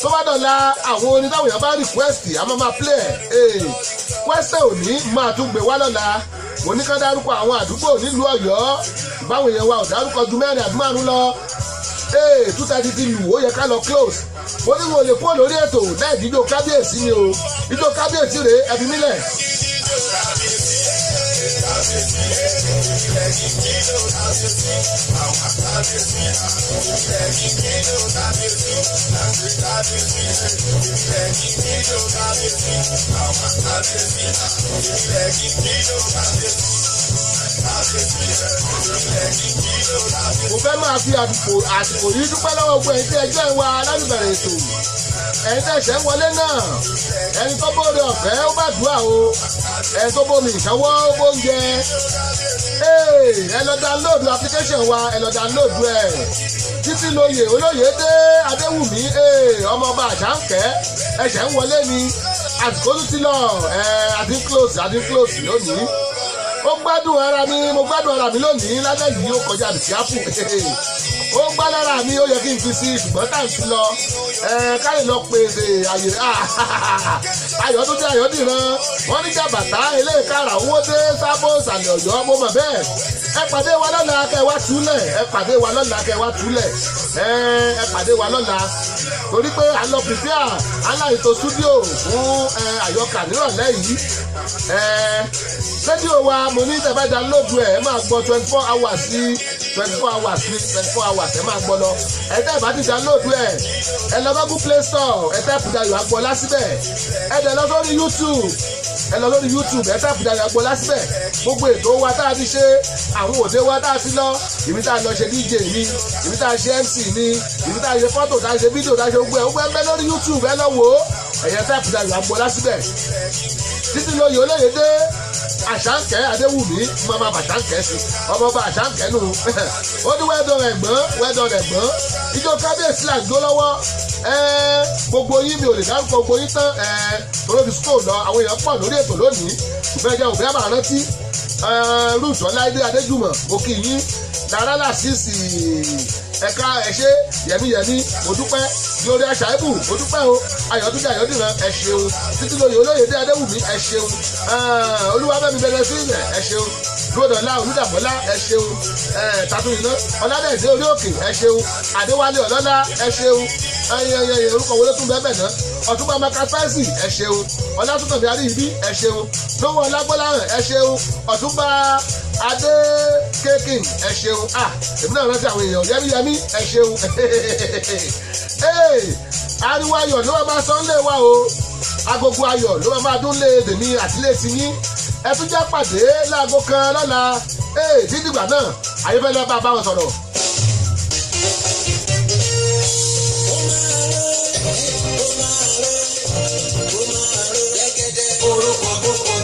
tó bá dọ̀la àwọn orin táwọn èèyàn bá request a máa play question òní máa tún gbé wá lọ́la mo ní ká dárúkọ àwọn àdúgbò nílùú Ọ̀yọ́ báwọn èèyàn wa ò dárúkọ ju 4 àbí 5 lọ 2:30 ti lù ó yẹ ká lọ close mo ní wọn ò lè kúrò lórí ètò láì jíjó kábíyèsí ni o ijó kábíyèsí rèé ẹ fi mílẹ̀. mo fẹ́ máa fi àsìkò yìí dúpẹ́ lọ́wọ́ gbogbo ẹ̀yin tí ẹjọ́ ìwà alábìbẹ̀rẹ̀ ètò ẹ̀yin tẹ̀sẹ̀ wọlé náà ẹni tó bóore ọ̀fẹ́ ó bá dùn àwọ ẹni tó bómi ìṣọwọ́ ó bóúnjẹ ẹ lọ download application wa ẹ lọ download ẹ títí lóye olóyèdè adéwùmí ọmọọba àṣàǹkẹ́ ẹ̀ṣẹ̀ ń wọlé ni àsìkò tó ti lọ àti close lónìí ó gbádùn ara mi mo gbádùn ara mi lónìí lálẹ́ yìí ó kọjá bìtì ápù ó gbá lára mi ó yẹ kí n fi sí ṣùgbọ́n tá à ń fi lọ káyọ̀ lọ pèsè àyè ayọ̀ tó dé ayọ̀ dìran wọ́n ní jàbàtà eléyìíkára owó dé sábò ìsàlẹ̀ ọ̀yọ́ mo mọ̀ bẹ́ẹ̀ ẹ pàdé wa lọ́la kẹ́ wá túlẹ̀ ẹ pàdé wa lọ́la kẹ́ wá túlẹ̀ ẹ pàdé wa lọ́la torí pé à ń lọ pìpíà aláìtó stúdíò fún àyọkà nírọ̀lẹ́ yìí rédíò wa mo ní tẹ́ bá download ẹ máa gbọ́ 24 hours sí 24 hours ní 24 hours ẹ máa gbọ́ lọ ẹ tẹ́ bá ti download ẹ lọ bá Google Play Store ẹ tẹ́ Dayo Agboola síbẹ̀ ẹ dẹ̀ lọ sórí YouTube ẹ tẹ́ Dayo Agboola síbẹ̀ gbogbo ètò wa tá a ti ṣe àwọn òde wa tá a ti lọ ibi tá a lọ ṣe DJ mi ibi tá a ṣe MC mi ibi tá a ṣe fọ́tò tá a ṣe fídíò tá a ṣe gbogbo ẹ̀ gbẹ́ lórí YouTube ẹ lọ wò ó ẹ̀yẹ tẹ́ Dayo Agboola síbẹ̀ títí lóye olóyèdè àṣàǹkẹ́ adéwùmí mama bàṣàǹkẹ́ sí ọmọọba àṣàǹkẹ́ nù ó ní wẹ́dọ̀n ẹ̀gbọ́n ìjọ kábíyèsí là ń gbó lọ́wọ́ gbogbo yín mi ò lè dárúkọ gbogbo yín tán tòlóbi school lọ àwọn èèyàn pọ̀ lórí ètò lónìí ṣùgbọ́n ẹ̀jẹ̀ òbí àbá rántí ruth ọláìdé adéjùmọ̀ òkè yín dára làṣìṣì ẹ̀ka ẹ̀ṣẹ́ yẹmíyẹmí òdúpẹ́ lórí aṣáìbù òdúpẹ́ o ayọ̀dúnjẹ ayọ̀dúnrán ẹ ṣeun títí lóye olóyèdè adéwùmí ẹ ṣeun olúwàbẹ̀mí bẹ̀rẹ̀ sí ilẹ̀ ẹ ṣeun lódọ̀lá olùdàmọ́lá ẹ ṣeun tàtúnyìnà ọ̀làdẹ̀dẹ̀ orí òkè ẹ ṣeun adéwálé ọlọ́lá ẹ ṣeun orúkọ wọlé tún bẹ́ẹ̀ náà ọ̀túnba makafẹ́sì ẹ ṣeun ọlátúnkànmí aríyìnbí ẹ ṣeun lówó ọlágbọ́láhàn ẹ ṣeun ọ̀túnba adé kékin ẹ ṣeun èmi náà rántí àwọn èèyàn yẹmíyẹmí ẹ ṣeun ariwo ayọ̀ ló máa sọ ń lé wa o agogo ayọ̀ ló máa dún lé tèmi àti lé ti yín ẹ tún já pàdé láago kan lọ́la dídìgbà náà ayéfẹ́lẹ́ bá wọn sọ̀rọ̀. orúkọ gbogbo